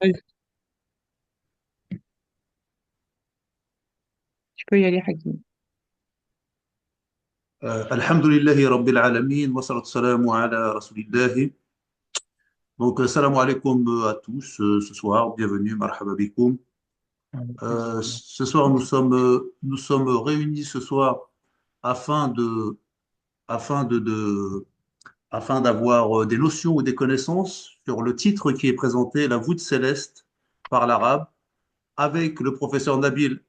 Ouais, tu peux y aller, Hakim. Alhamdulillahi Rabbil Alamin, wa salatu salamu ala Rasulillah. Donc, salam alaikum à tous ce soir, bienvenue, marhaba bikoum. Ce soir, nous sommes réunis ce soir afin de, afin afin d'avoir des notions ou des connaissances sur le titre qui est présenté, La voûte céleste par l'arabe, avec le professeur Nabil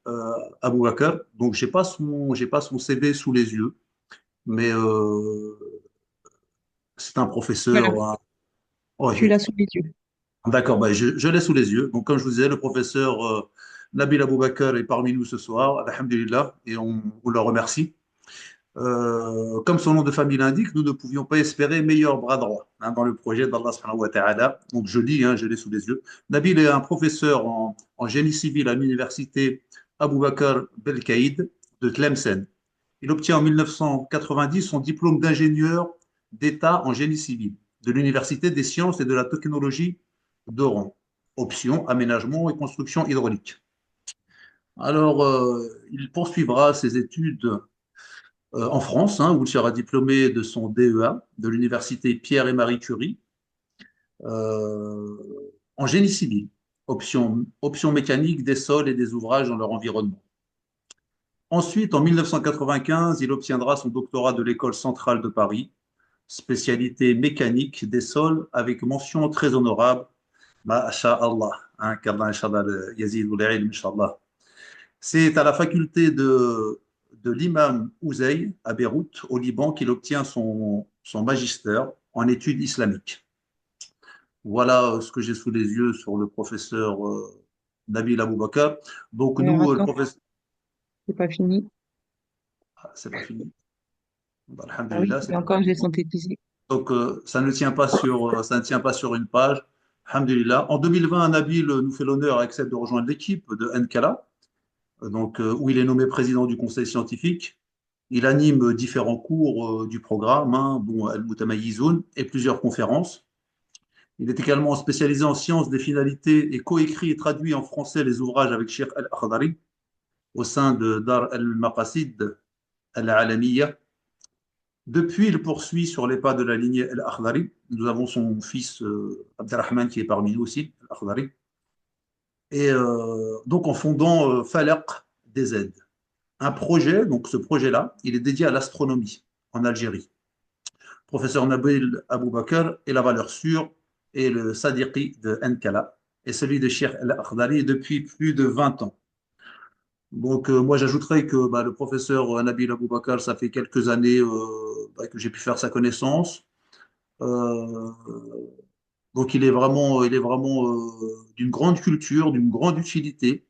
Aboubakar. Donc, j'ai pas son CV sous les yeux, mais c'est un Voilà, professeur. tu Ouais. l'as sous les yeux. D'accord, bah, je l'ai sous les yeux. Donc, comme je vous disais, le professeur Nabil Aboubakar est parmi nous ce soir, alhamdulillah, et on le remercie. Comme son nom de famille l'indique, nous ne pouvions pas espérer meilleur bras droit dans le projet d'Allah subhanahu wa ta'ala. Donc, je lis, je l'ai sous les yeux. Nabil est un professeur en génie civil à l'université Aboubakar Belkaïd de Tlemcen. Il obtient en 1990 son diplôme d'ingénieur d'État en génie civil de l'Université des sciences et de la technologie d'Oran. Option aménagement et construction hydraulique. Alors, il poursuivra ses études en France, où il sera diplômé de son DEA de l'Université Pierre et Marie Curie euh, en génie civil, option mécanique des sols et des ouvrages dans leur environnement. Ensuite, en 1995, il obtiendra son doctorat de l'École centrale de Paris, spécialité mécanique des sols avec mention très honorable. Masha'Allah, qu'Allah, Inch'Allah, yazid ou l'ilm, Inch'Allah. C'est à la faculté de l'imam Ouzeï à Beyrouth, au Liban, qu'il obtient son magister en études islamiques. Voilà ce que j'ai sous les yeux sur le professeur Nabil Aboubakar. Donc Alors, nous, le attends, professeur... c'est pas fini. Ah, c'est pas fini. Bah, Ah oui, alhamdulillah, et c'est pas encore, fini. j'ai synthétisé. Donc ça ne tient pas sur une page. Alhamdulillah. En 2020, Nabil nous fait l'honneur et accepte de rejoindre l'équipe de NKLA, où il est nommé président du conseil scientifique. Il anime différents cours du programme, dont Al-Mutamayizoun, et plusieurs conférences. Il est également spécialisé en sciences des finalités et coécrit et traduit en français les ouvrages avec Sheikh Al-Akhdari au sein de Dar al-Maqasid al-Alamiya. Depuis, il poursuit sur les pas de la lignée Al-Akhdari. Nous avons son fils Abdelrahman qui est parmi nous aussi, Al-Akhdari. Et donc en fondant Falaq DZ. Un projet, donc ce projet-là, il est dédié à l'astronomie en Algérie. Professeur Nabil Aboubakar est la valeur sûre et le Sadiqi de Nkala et celui de Cheikh Al-Akhdari depuis plus de 20 ans. Donc moi j'ajouterais que le professeur Nabil Aboubakar, ça fait quelques années que j'ai pu faire sa connaissance. Euh, donc il est vraiment d'une grande culture, d'une grande utilité,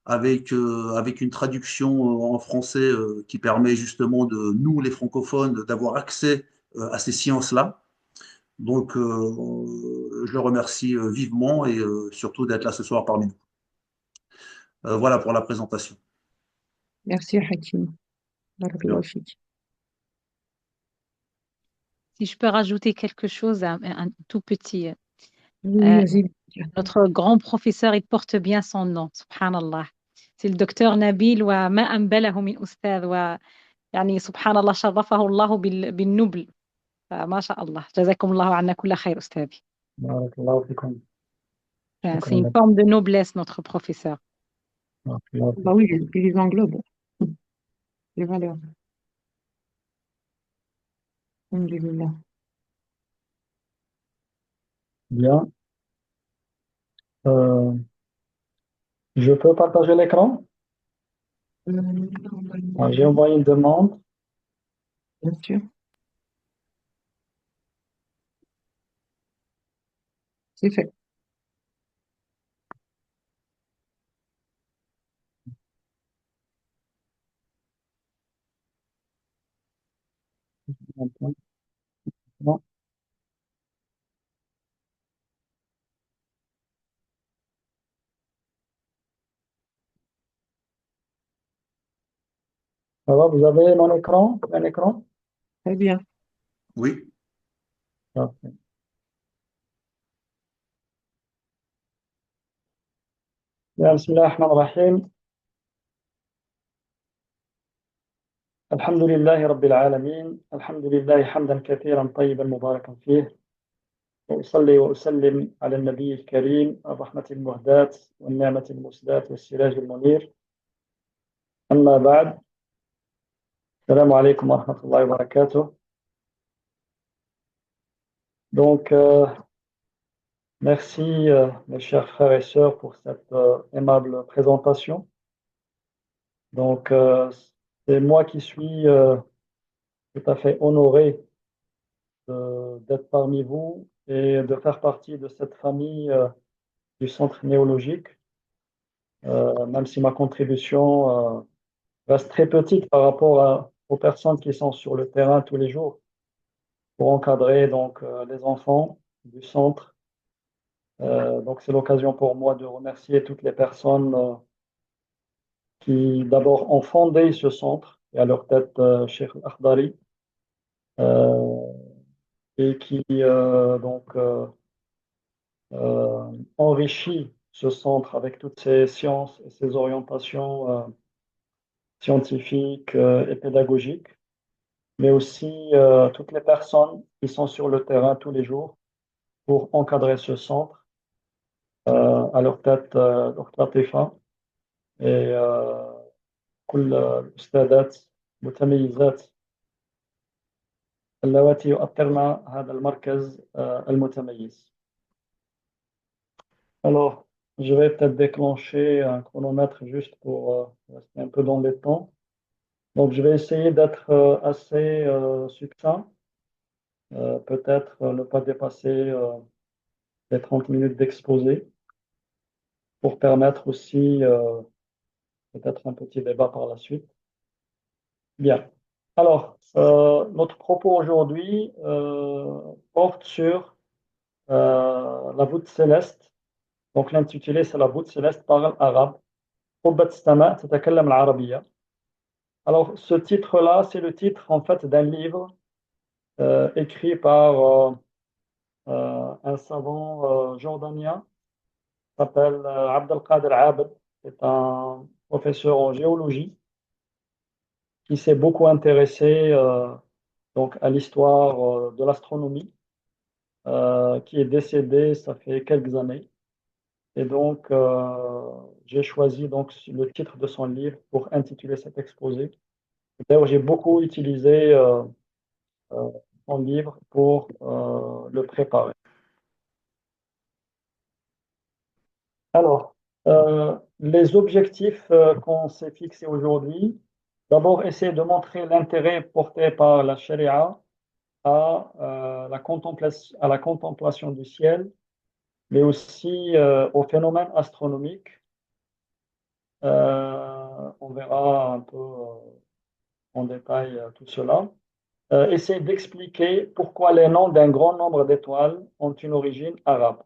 avec une traduction en français qui permet justement de nous, les francophones, d'avoir accès à ces sciences-là. Donc, je le remercie vivement et surtout d'être là ce soir parmi nous. Voilà pour la présentation. Merci, Hakim. Barakallahu fik. Si je peux rajouter quelque chose, un tout petit. Oui, euh, vas-y. notre grand professeur, il porte bien son nom, subhanallah. C'est le docteur Nabil وما أنبله من أستاذ ويعني سبحان الله شرفه الله بالنبل فما شاء الله جزاكم الله عنا كل خير أستاذي. بارك الله فيكم. C'est شكرا une لك. forme de noblesse, notre professeur. بارك الله Bah فيك. oui, il les englobe, les valeurs. Alhamdulillah. Bien. Euh, je peux partager l'écran? Ah, j'ai envoyé une demande. Bien sûr, c'est fait. Bon. Ça va, vous avez mon écran? Un écran? Très bien. Oui. Ok. بسم الله الرحمن الرحيم. الحمد لله رب العالمين، الحمد لله حمدا كثيرا طيبا مباركا فيه، وأصلي وأسلم على النبي الكريم الرحمة المهداة والنعمة المسداة والسراج المنير. أما بعد، السلام عليكم ورحمة الله وبركاته. Donc, merci mes chers frères et sœurs pour cette aimable présentation. Donc, c'est moi qui suis tout à fait honoré d'être parmi vous et de faire partie de cette famille du centre néologique, même si ma contribution reste très petite par rapport aux personnes qui sont sur le terrain tous les jours pour encadrer donc les enfants du centre. Donc c'est l'occasion pour moi de remercier toutes les personnes qui d'abord ont fondé ce centre, et à leur tête Cheikh Akhdari, et qui enrichit ce centre avec toutes ses sciences et ses orientations scientifiques et pédagogiques, mais aussi toutes les personnes qui sont sur le terrain tous les jours pour encadrer ce centre, à leur tête Dr Latifa et كل الأستاذات متميزات اللواتي يؤطرن هذا المركز المتميز. Alors, je vais peut-être déclencher un chronomètre juste pour rester un peu dans les temps. Donc, je vais essayer d'être assez succinct, peut-être ne pas dépasser les 30 minutes d'exposé pour permettre aussi peut-être un petit débat par la suite. Bien. Alors, notre propos aujourd'hui porte sur la voûte céleste. Donc, l'intitulé, c'est la voûte céleste parle arabe. قبة السماء تتكلم العربية. Alors, ce titre-là, c'est le titre en fait d'un livre écrit par un savant jordanien qui s'appelle Abdelkader Abed. C'est un professeur en géologie qui s'est beaucoup intéressé donc à l'histoire de l'astronomie, qui est décédé ça fait quelques années. Et donc, j'ai choisi donc le titre de son livre pour intituler cet exposé. D'ailleurs, j'ai beaucoup utilisé son livre pour le préparer. Alors, les objectifs qu'on s'est fixés aujourd'hui, d'abord essayer de montrer l'intérêt porté par la charia à la contemplation du ciel, mais aussi aux phénomènes astronomiques. On verra un peu en détail tout cela. Essayer d'expliquer pourquoi les noms d'un grand nombre d'étoiles ont une origine arabe.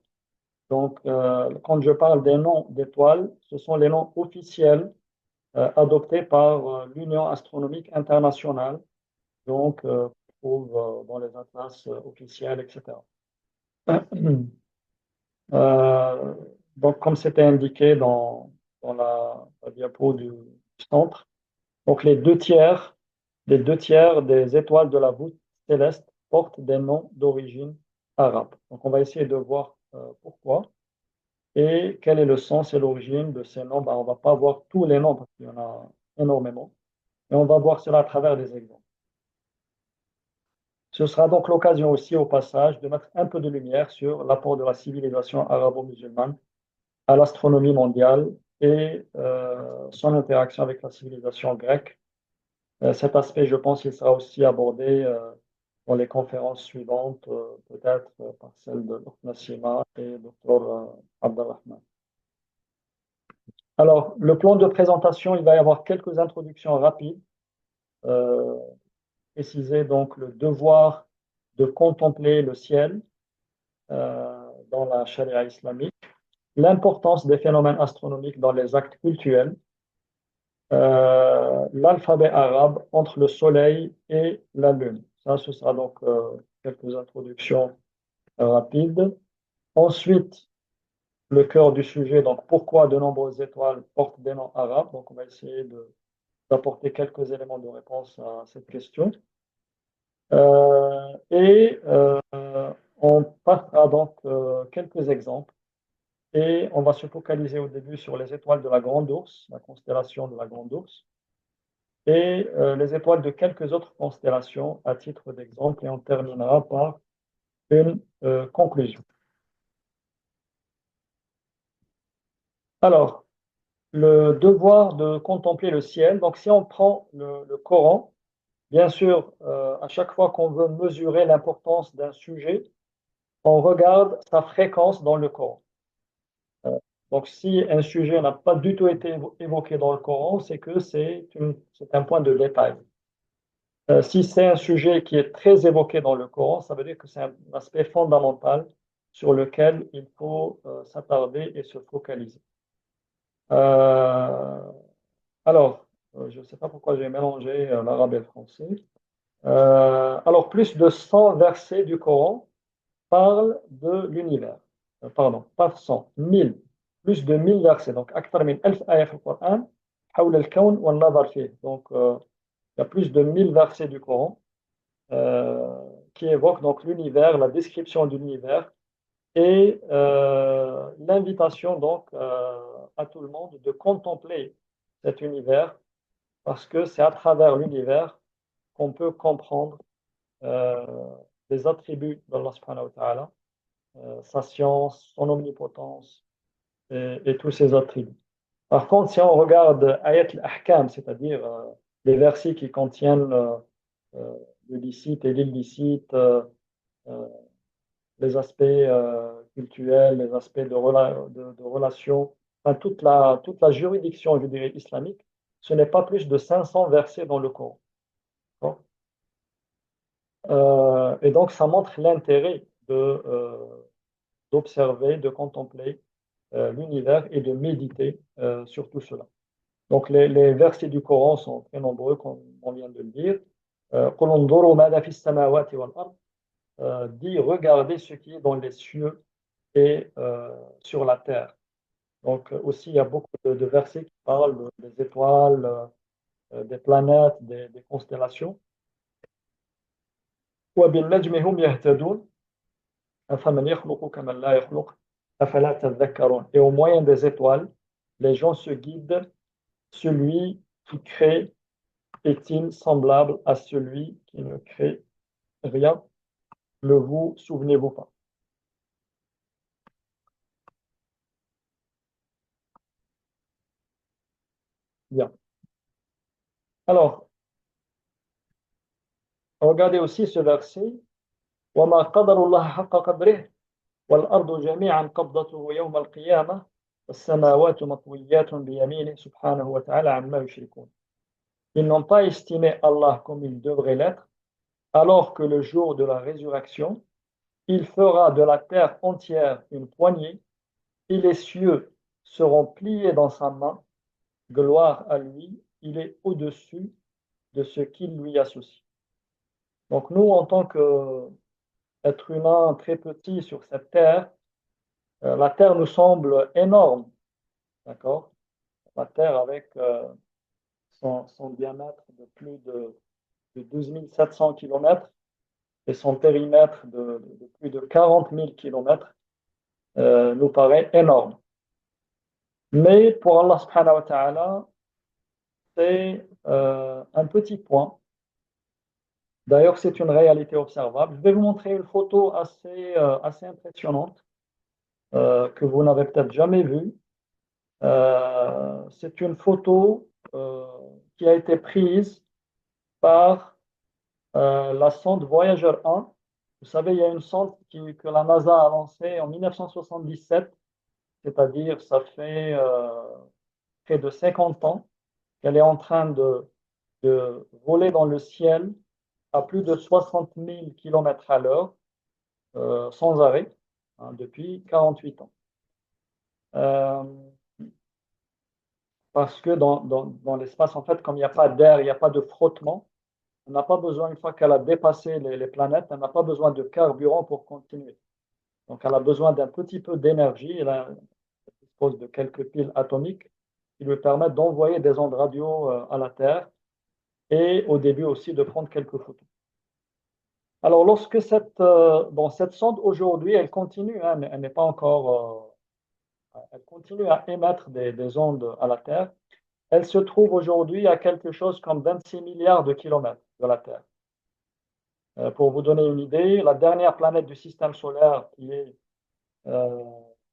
Donc, quand je parle des noms d'étoiles, ce sont les noms officiels adoptés par l'Union astronomique internationale, donc on trouve dans les atlas officiels, etc. Donc, comme c'était indiqué dans la diapo du centre, donc les deux tiers des étoiles de la voûte céleste portent des noms d'origine arabe. Donc, on va essayer de voir pourquoi et quel est le sens et l'origine de ces noms. Ben, on ne va pas voir tous les noms parce qu'il y en a énormément, mais on va voir cela à travers des exemples. Ce sera donc l'occasion aussi au passage de mettre un peu de lumière sur l'apport de la civilisation arabo-musulmane à l'astronomie mondiale et son interaction avec la civilisation grecque. Cet aspect, je pense, il sera aussi abordé dans les conférences suivantes, peut-être par celle de Dr Nassima et Dr Abdelrahman. Alors, le plan de présentation, il va y avoir quelques introductions rapides, préciser donc le devoir de contempler le ciel dans la charia islamique, l'importance des phénomènes astronomiques dans les actes cultuels, l'alphabet arabe entre le soleil et la lune. Ça, ce sera donc quelques introductions rapides. Ensuite, le cœur du sujet. Donc, pourquoi de nombreuses étoiles portent des noms arabes? Donc, on va essayer d'apporter quelques éléments de réponse à cette question. Et on passera donc quelques exemples. Et on va se focaliser au début sur les étoiles de la Grande Ourse, la constellation de la Grande Ourse, et les étoiles de quelques autres constellations à titre d'exemple. Et on terminera par une conclusion. Alors, le devoir de contempler le ciel. Donc, si on prend le Coran, bien sûr, à chaque fois qu'on veut mesurer l'importance d'un sujet, on regarde sa fréquence dans le Coran. Donc, si un sujet n'a pas du tout été évoqué dans le Coran, c'est que c'est un point de détail. Si c'est un sujet qui est très évoqué dans le Coran, ça veut dire que c'est un aspect fondamental sur lequel il faut s'attarder et se focaliser. Euh, alors, je ne sais pas pourquoi j'ai mélangé l'arabe et le français. Alors, plus de 100 versets du Coran parlent de l'univers. Pardon, pas 100, 1000. Plus de 1000 versets. Donc, أكثر من 1000 آية في القرآن حول الكون والنظر فيه. Donc, il y a plus de 1000 versets du Coran qui évoquent donc l'univers, la description de l'univers et l'invitation donc à tout le monde de contempler cet univers parce que c'est à travers l'univers qu'on peut comprendre les attributs d'Allah subhanahu wa ta'ala, sa science, son omnipotence et tous ses attributs. Par contre, si on regarde Ayat al-Ahkam, c'est-à-dire les versets qui contiennent le licite et l'illicite, les aspects culturels, les aspects de relations, enfin, toute la juridiction, je dirais, islamique, ce n'est pas plus de 500 versets dans le Coran. Et donc, ça montre l'intérêt d'observer, de contempler l'univers et de méditer sur tout cela. Donc, les versets du Coran sont très nombreux, comme on vient de le dire. قُلْ انظُرُوا ماذا في السماوات والأرض dit regardez ce qui est dans les cieux et sur la terre. Donc aussi, il y a beaucoup de versets qui parlent des étoiles, des planètes, des constellations. وَبِالنَّجْمِ هُمْ يَهْتَدُونَ أَفَمَنْ يَخْلُقُ كَمَنْ لَا يَخْلُقُ أَفَلَا تَذَكَّرُونَ. Et au moyen des étoiles, les gens se guident. Celui qui crée est-il semblable à celui qui ne crée rien? Ne vous souvenez-vous pas? Bien. Alors, regardez aussi ce verset. وما قدر الله حق قدره والأرض جميعا قبضته يوم القيامة والسماوات مطويات بيمينه سبحانه وتعالى عما يشركون. Ils n'ont pas estimé Allah comme il devrait l'être, alors que le jour de la résurrection, il fera de la terre entière une poignée et les cieux seront pliés dans sa main. Gloire à lui, il est au-dessus de ce qu'il lui associe. Donc nous, en tant qu'être humain très petit sur cette terre, la Terre nous semble énorme, d'accord? La Terre avec son diamètre de plus de 12 700 km et son périmètre de plus de 40 000 km nous paraît énorme. Mais pour Allah subhanahu wa ta'ala, c'est un petit point. D'ailleurs, c'est une réalité observable. Je vais vous montrer une photo assez impressionnante que vous n'avez peut-être jamais vue. C'est une photo qui a été prise par la sonde Voyager 1. Vous savez, il y a une sonde que la NASA a lancée en 1977, c'est-à-dire ça fait près de 50 ans qu'elle est en train de voler dans le ciel à plus de 60 000 km à l'heure, sans arrêt, depuis 48 ans. Parce que dans l'espace, en fait, comme il n'y a pas d'air, il n'y a pas de frottement, on n'a pas besoin, une fois qu'elle a dépassé les planètes, elle n'a pas besoin de carburant pour continuer. Donc, elle a besoin d'un petit peu d'énergie, elle a dispose de quelques piles atomiques qui lui permettent d'envoyer des ondes radio à la Terre et au début aussi de prendre quelques photos. Alors, lorsque cette sonde aujourd'hui, elle continue, hein, elle n'est pas encore, elle continue à émettre des ondes à la Terre. Elle se trouve aujourd'hui à quelque chose comme 26 milliards de kilomètres de la Terre. Pour vous donner une idée, la dernière planète du système solaire, qui est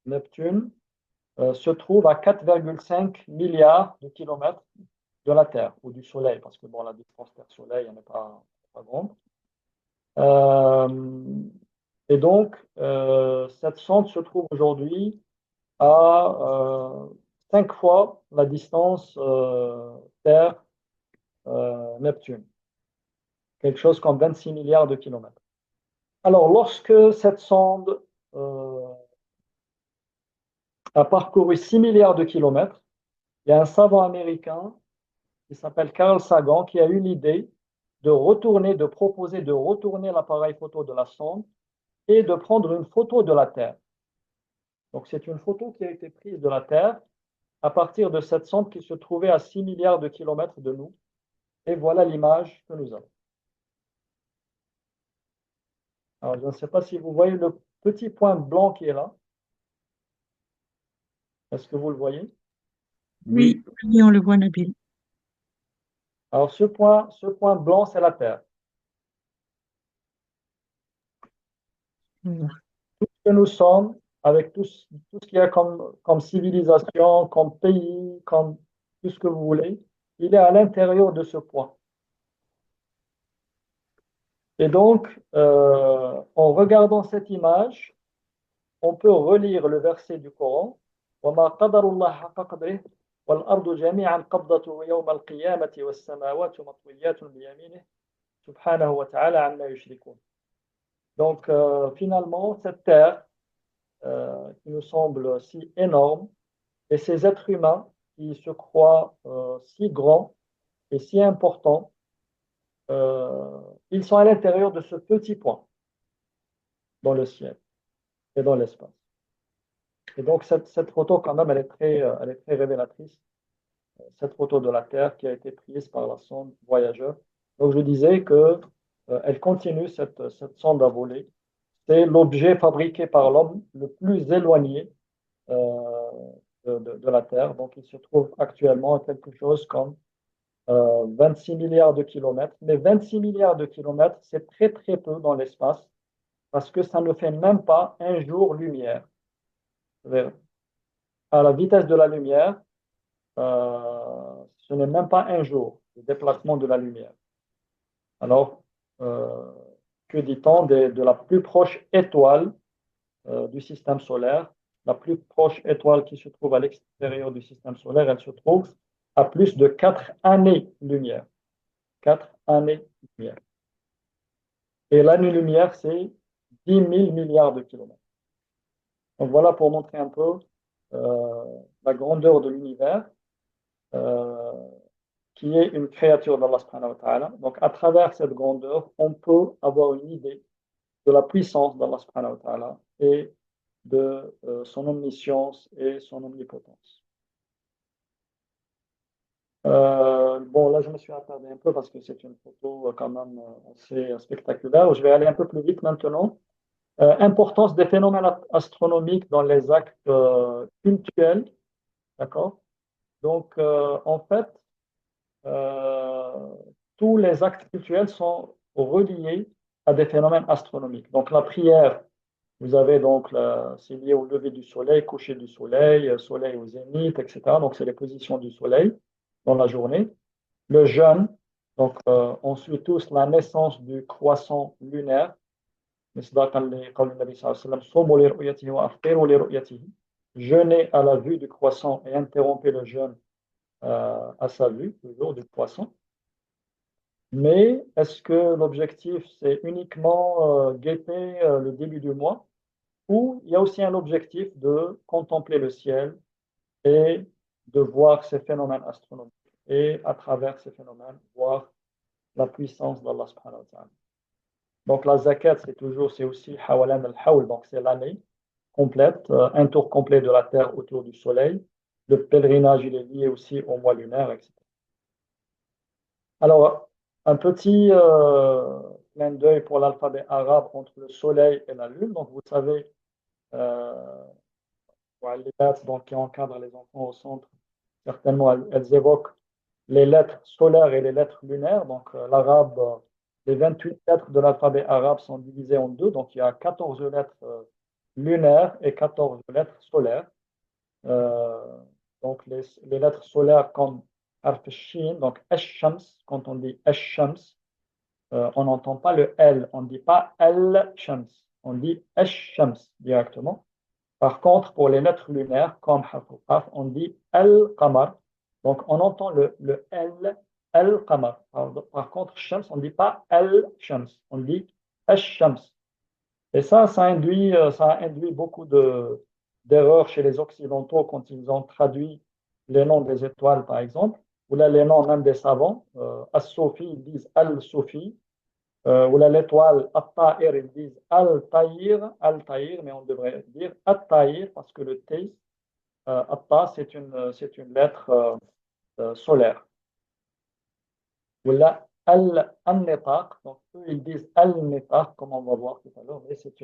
Neptune, se trouve à 4,5 milliards de kilomètres de la Terre ou du Soleil, parce que bon, la distance Terre-Soleil n'est pas grande. Et donc, cette sonde se trouve aujourd'hui à 5 fois la distance Terre-Neptune, quelque chose comme 26 milliards de kilomètres. Alors, lorsque cette sonde a parcouru 6 milliards de kilomètres, il y a un savant américain qui s'appelle Carl Sagan qui a eu l'idée de proposer de retourner l'appareil photo de la sonde et de prendre une photo de la Terre. Donc, c'est une photo qui a été prise de la Terre à partir de cette sonde qui se trouvait à 6 milliards de kilomètres de nous. Et voilà l'image que nous avons. Alors, je ne sais pas si vous voyez le petit point blanc qui est là. Est-ce que vous le voyez? Oui, oui, on le voit, Nabil. Alors, ce point blanc, c'est la Terre. Voilà. Tout ce que nous sommes, avec tout ce qu'il y a comme civilisation, comme pays, comme tout ce que vous voulez, il est à l'intérieur de ce point. Et donc, en regardant cette image, on peut relire le verset du Coran وَمَا قَدَرُ اللَّهَ حَقَّ قَدْرِهِ وَالْأَرْضُ جَمِيعًا قَبْضَتُهُ يَوْمَ الْقِيَامَةِ وَالسَّمَاوَاتُ مَطْوِيَّاتٌ بِيَمِينِهِ سُبْحَانَهُ وَتَعَالَى عَمَّا يُشْرِكُونَ. Donc, finalement, cette terre qui nous semble si énorme et ces êtres humains qui se croient si grands et si importants, ils sont à l'intérieur de ce petit point dans le ciel et dans l'espace. Et donc, cette photo, quand même, elle est très révélatrice. Cette photo de la Terre qui a été prise par la sonde Voyageur. Donc, je disais qu'elle continue, cette sonde à voler. C'est l'objet fabriqué par l'homme le plus éloigné de la Terre. Donc, il se trouve actuellement à quelque chose comme 26 milliards de kilomètres. Mais 26 milliards de kilomètres, c'est très, très peu dans l'espace parce que ça ne fait même pas un jour-lumière. À la vitesse de la lumière, ce n'est même pas un jour de déplacement de la lumière. Alors, que dit-on de la plus proche étoile du système solaire? La plus proche étoile qui se trouve à l'extérieur du système solaire, elle se trouve à plus de 4 années-lumière. 4 années-lumière. Et l'année-lumière, c'est 10 000 milliards de kilomètres. Donc voilà pour montrer un peu la grandeur de l'univers, qui est une créature d'Allah subhanahu wa ta'ala. Donc à travers cette grandeur, on peut avoir une idée de la puissance d'Allah subhanahu wa ta'ala et de son omniscience et son omnipotence. Bon, là, je me suis attardé un peu parce que c'est une photo quand même assez spectaculaire. Je vais aller un peu plus vite maintenant. Importance des phénomènes astronomiques dans les actes cultuels. D'accord? Donc, en fait, tous les actes cultuels sont reliés à des phénomènes astronomiques. Donc, la prière, vous avez donc, c'est lié au lever du soleil, coucher du soleil, soleil au zénith, etc. Donc, c'est les positions du soleil dans la journée. Le jeûne, donc on suit tous la naissance du croissant lunaire. Jeûner à la vue du croissant et interrompez le jeûne à sa vue, le jour du croissant. Mais est-ce que l'objectif, c'est uniquement guetter le début du mois, ou il y a aussi un objectif de contempler le ciel et de voir ces phénomènes astronomiques et à travers ces phénomènes, voir la puissance d'Allah subhanahu wa ta'ala. Donc la zakat, c'est aussi hawalan al-hawl, donc c'est l'année. complète, un tour complet de la Terre autour du Soleil. Le pèlerinage, il est lié aussi au mois lunaire, etc. Alors, un petit clin d'œil pour l'alphabet arabe entre le Soleil et la Lune. Donc, vous savez, les lettres donc, qui encadrent les enfants au centre, certainement, elles évoquent les lettres solaires et les lettres lunaires. Donc, l'arabe, les 28 lettres de l'alphabet arabe sont divisées en deux. Donc, il y a 14 lettres lunaires et 14 lettres solaires. Euh, donc, les lettres solaires comme Arf Shin, donc Ash-Shams, quand on dit Ash-Shams, on n'entend pas le L, on ne dit pas Al-Shams, on dit Ash-Shams directement. Par contre, pour les lettres lunaires, comme Harf Qaf, on dit Al-Qamar. Donc, on entend le L, Al-Qamar. Par contre, Shams, on ne dit pas Al-Shams, on dit Ash-Shams. Et ça a induit beaucoup d'erreurs chez les Occidentaux quand ils ont traduit les noms des étoiles, par exemple, ou là les noms même des savants. As-Sofi, ils disent Al-Sofi, ou là l'étoile At-Ta'ir, ils disent Al-Ta'ir, mais on devrait dire At-Ta'ir parce que le T, At-Ta, c'est une lettre solaire. Ou là Al-Nitaq, donc eux ils disent Al-Nitaq, comme on va voir tout à l'heure, mais c'est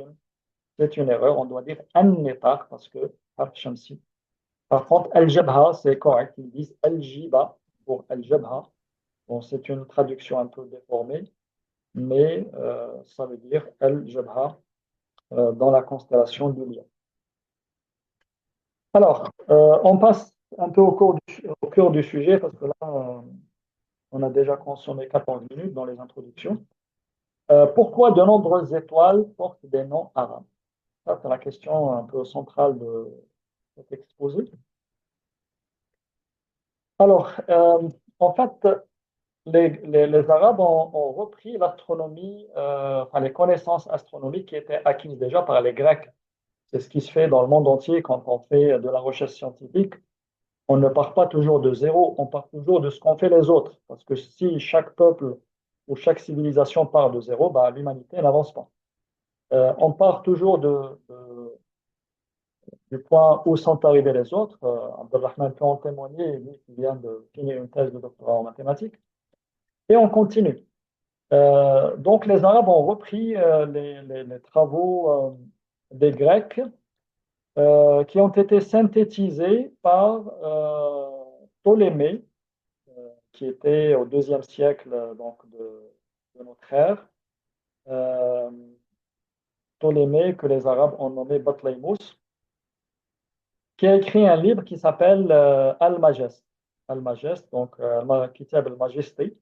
une erreur. On doit dire An-Nitaq parce que Harf Shamsi. Par contre, Al-Jabha, c'est correct. Ils disent Al-Jiba pour Al-Jabha. Bon, c'est une traduction un peu déformée, mais ça veut dire Al-Jabha dans la constellation du Lion. Alors, on passe un peu au cœur du sujet parce que là, on a déjà consommé 14 minutes dans les introductions. Pourquoi de nombreuses étoiles portent des noms arabes? Ça, c'est la question un peu centrale de cet exposé. Alors, en fait, les Arabes ont repris l'astronomie, enfin, les connaissances astronomiques qui étaient acquises déjà par les Grecs. C'est ce qui se fait dans le monde entier quand on fait de la recherche scientifique. On ne part pas toujours de zéro, on part toujours de ce qu'ont fait les autres. Parce que si chaque peuple ou chaque civilisation part de zéro, bah, l'humanité n'avance pas. On part toujours du point où sont arrivés les autres. Abdelrahman peut en témoigner, lui qui vient de finir une thèse de doctorat en mathématiques. Et on continue. Donc les Arabes ont repris les travaux des Grecs qui ont été synthétisés par Ptolémée, qui était au deuxième siècle donc de notre ère. Ptolémée, que les Arabes ont nommé Batlaïmous, qui a écrit un livre qui s'appelle Al-Majest. Al-Majest, donc Kitab al-Majesté.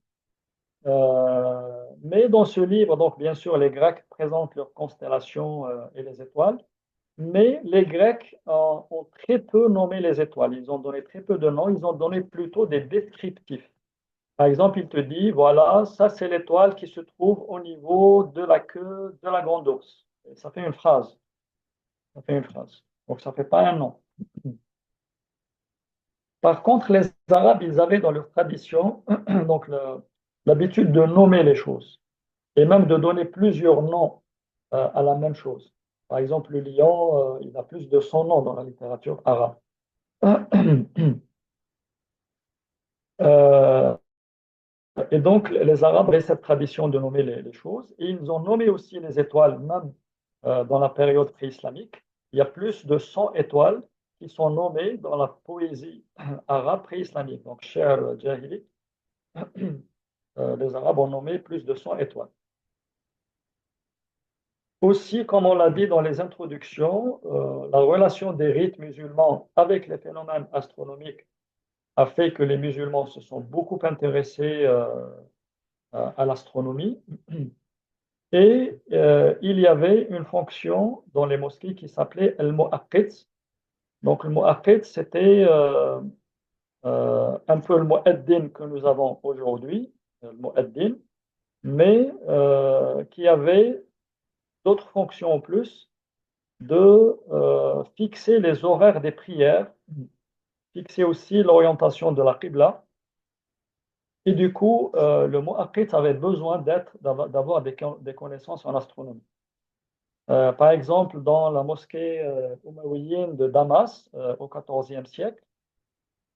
Mais dans ce livre, donc bien sûr, les Grecs présentent leurs constellations et les étoiles, mais les Grecs ont très peu nommé les étoiles. Ils ont donné très peu de noms, ils ont donné plutôt des descriptifs. Par exemple, il te dit, voilà, ça c'est l'étoile qui se trouve au niveau de la queue de la grande ours. Et ça fait une phrase. Ça fait une phrase. Donc ça ne fait pas un nom. Par contre, les Arabes, ils avaient dans leur tradition donc l'habitude de nommer les choses et même de donner plusieurs noms à la même chose. Par exemple, le lion, il a plus de 100 noms dans la littérature arabe. Et donc, les Arabes avaient cette tradition de nommer les choses et ils ont nommé aussi les étoiles, même dans la période pré-islamique. Il y a plus de 100 étoiles qui sont nommées dans la poésie arabe pré-islamique. Donc, Cher Jahili, les Arabes ont nommé plus de 100 étoiles. Aussi, comme on l'a dit dans les introductions, la relation des rites musulmans avec les phénomènes astronomiques a fait que les musulmans se sont beaucoup intéressés à l'astronomie. Et il y avait une fonction dans les mosquées qui s'appelait el mu'aqqit. Donc le mu'aqqit, c'était un peu le mu'addin que nous avons aujourd'hui, le mu'addin, mais qui avait d'autres fonctions en plus de fixer les horaires des prières, fixer aussi l'orientation de la Qibla. Et du coup, le mu'aqqit avait besoin d'avoir des connaissances en astronomie. Par exemple, dans la mosquée oumawiyine de Damas au XIVe siècle,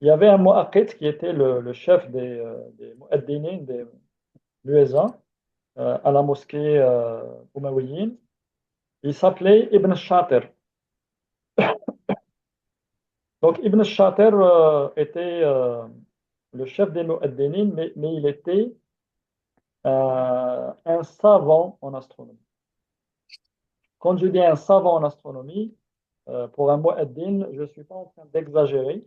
il y avait un mu'aqqit qui était le chef des mu'addinin, des muezzins à la mosquée oumawiyine. Il s'appelait Ibn Shatir. Donc Ibn Shatir était le chef des mu'addinin, mais il était un savant en astronomie. Quand je dis un savant en astronomie, pour un mu'addin, je ne suis pas en train d'exagérer.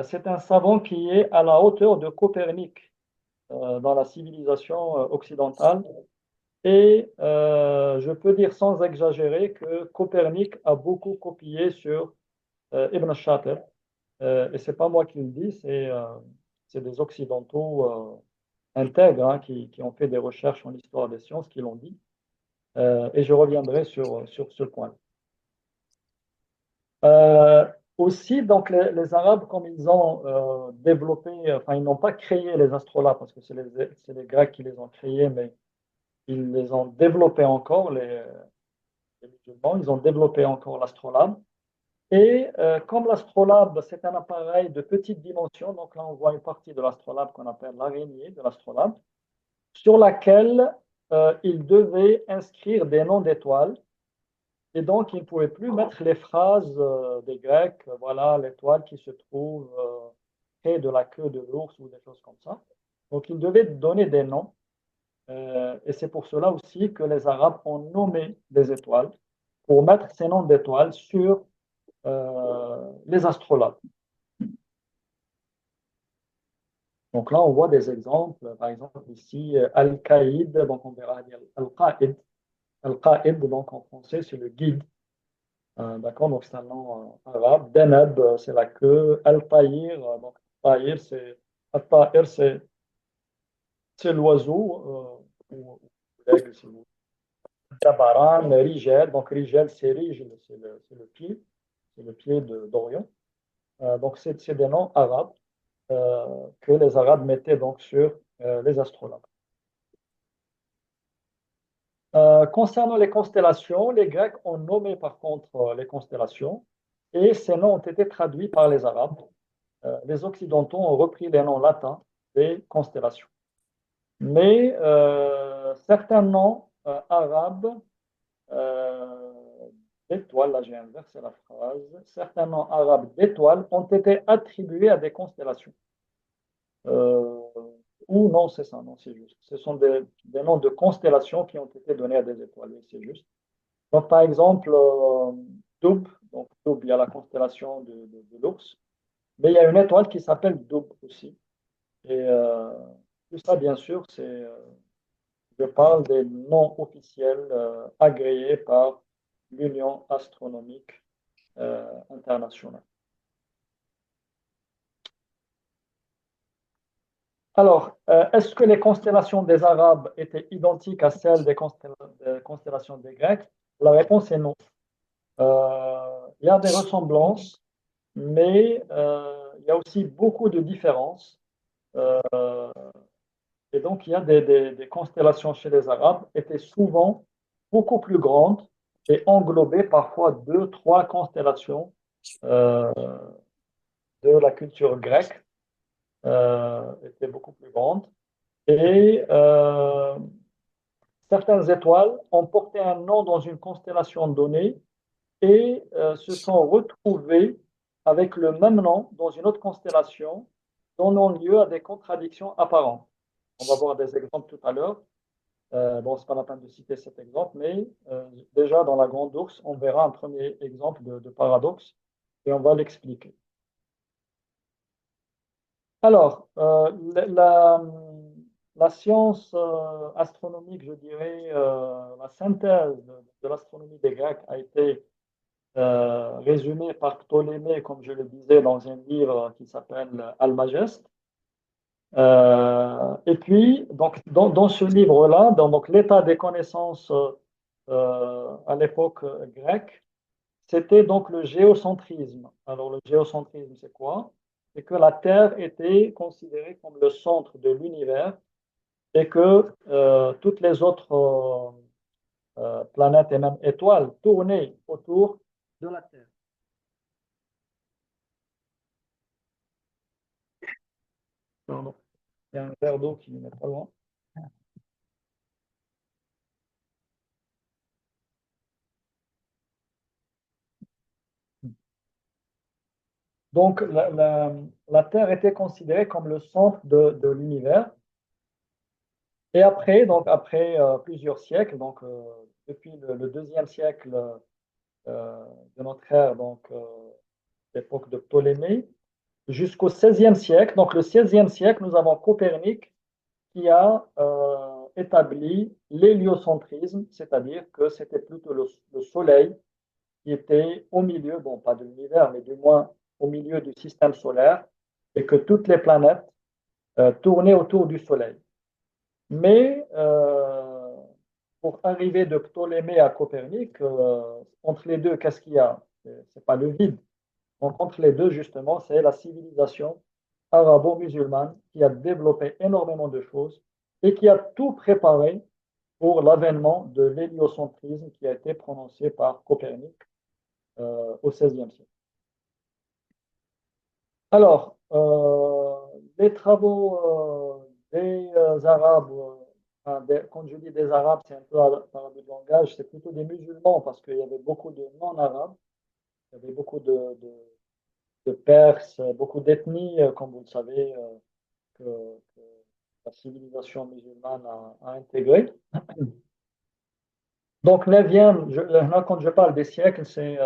C'est un savant qui est à la hauteur de Copernic dans la civilisation occidentale. Et je peux dire sans exagérer que Copernic a beaucoup copié sur Ibn Shatir. Et ce n'est pas moi qui le dis, c'est des Occidentaux intègres hein, qui ont fait des recherches en histoire des sciences qui l'ont dit. Et je reviendrai sur ce point. Aussi, donc les Arabes, comme ils ont développé, enfin, ils n'ont pas créé les astrolabes parce que c'est les Grecs qui les ont créés, mais ils les ont développés encore, les musulmans, ils ont développé encore l'astrolabe. Et comme l'astrolabe, c'est un appareil de petite dimension, donc là on voit une partie de l'astrolabe qu'on appelle l'araignée de l'astrolabe, sur laquelle ils devaient inscrire des noms d'étoiles. Et donc, ils ne pouvaient plus mettre les phrases des Grecs, voilà l'étoile qui se trouve près de la queue de l'ours ou des choses comme ça. Donc, ils devaient donner des noms. Et c'est pour cela aussi que les Arabes ont nommé des étoiles pour mettre ces noms d'étoiles sur les astrolabes. Donc là, on voit des exemples. Par exemple, ici, Al-Qaïd, donc on verra Al-Qaïd. Al-Qaïd, donc en français, c'est le guide. D'accord, donc c'est un nom arabe. Deneb, c'est la queue. Al-Tahir, donc Tahir, Al-Tahir, c'est l'oiseau, ou l'aigle, c'est l'oiseau. Tabaran, Rigel, donc Rigel, c'est Rigel, c'est le pied d'Orion. Donc c'est des noms arabes que les Arabes mettaient donc sur les astrolabes. Concernant les constellations, les Grecs ont nommé par contre les constellations et ces noms ont été traduits par les Arabes. Les Occidentaux ont repris les noms latins des constellations. Mais certains noms arabes d'étoiles, là j'ai inversé la phrase, certains noms arabes d'étoiles ont été attribués à des constellations. Ou non, c'est ça, non, c'est juste. Ce sont des noms de constellations qui ont été donnés à des étoiles, oui, c'est juste. Donc, par exemple, Doub, donc Doub, il y a la constellation de l'ours, mais il y a une étoile qui s'appelle Doub aussi. Et tout ça, bien sûr, je parle des noms officiels agréés par l'Union astronomique internationale. Alors, est-ce que les constellations des Arabes étaient identiques à celles des constellations des Grecs? La réponse est non. Il y a des ressemblances, mais il y a aussi beaucoup de différences. Et donc, il y a des constellations chez les Arabes étaient souvent beaucoup plus grandes et englobaient parfois deux, trois constellations euh, de la culture grecque, étaient beaucoup plus grandes. Et certaines étoiles ont porté un nom dans une constellation donnée et se sont retrouvées avec le même nom dans une autre constellation, donnant lieu à des contradictions apparentes. On va voir des exemples tout à l'heure. Bon, ce n'est pas la peine de citer cet exemple, mais déjà dans la Grande Ourse, on verra un premier exemple de paradoxe et on va l'expliquer. Alors, la science astronomique, je dirais, la synthèse de l'astronomie des Grecs a été résumée par Ptolémée, comme je le disais, dans un livre qui s'appelle Almageste. Et puis, donc, dans ce livre-là, donc, l'état des connaissances à l'époque grecque, c'était donc le géocentrisme. Alors, le géocentrisme, c'est quoi? C'est que la Terre était considérée comme le centre de l'univers et que toutes les autres planètes et même étoiles tournaient autour de la Terre. Pardon. Il y a un verre d'eau qui n'est pas loin. Donc, la Terre était considérée comme le centre de l'univers. Et après, donc après plusieurs siècles, donc depuis le deuxième siècle de notre ère, donc l'époque de Ptolémée, jusqu'au XVIe siècle. Donc le XVIe siècle, nous avons Copernic qui a établi l'héliocentrisme, c'est-à-dire que c'était plutôt le Soleil qui était au milieu, bon pas de l'univers, mais du moins au milieu du système solaire, et que toutes les planètes tournaient autour du Soleil. Mais pour arriver de Ptolémée à Copernic, entre les deux, qu'est-ce qu'il y a? C'est pas le vide. Donc, entre les deux, justement, c'est la civilisation arabo-musulmane qui a développé énormément de choses et qui a tout préparé pour l'avènement de l'héliocentrisme qui a été prononcé par Copernic au XVIe siècle. Alors, les travaux des Arabes, quand je dis des Arabes, c'est un peu par le langage, c'est plutôt des musulmans parce qu'il y avait beaucoup de non-Arabes, il y avait beaucoup de Perses, beaucoup d'ethnies, comme vous le savez, que la civilisation musulmane a intégré. Donc, 9e, là, quand je parle des siècles, c'est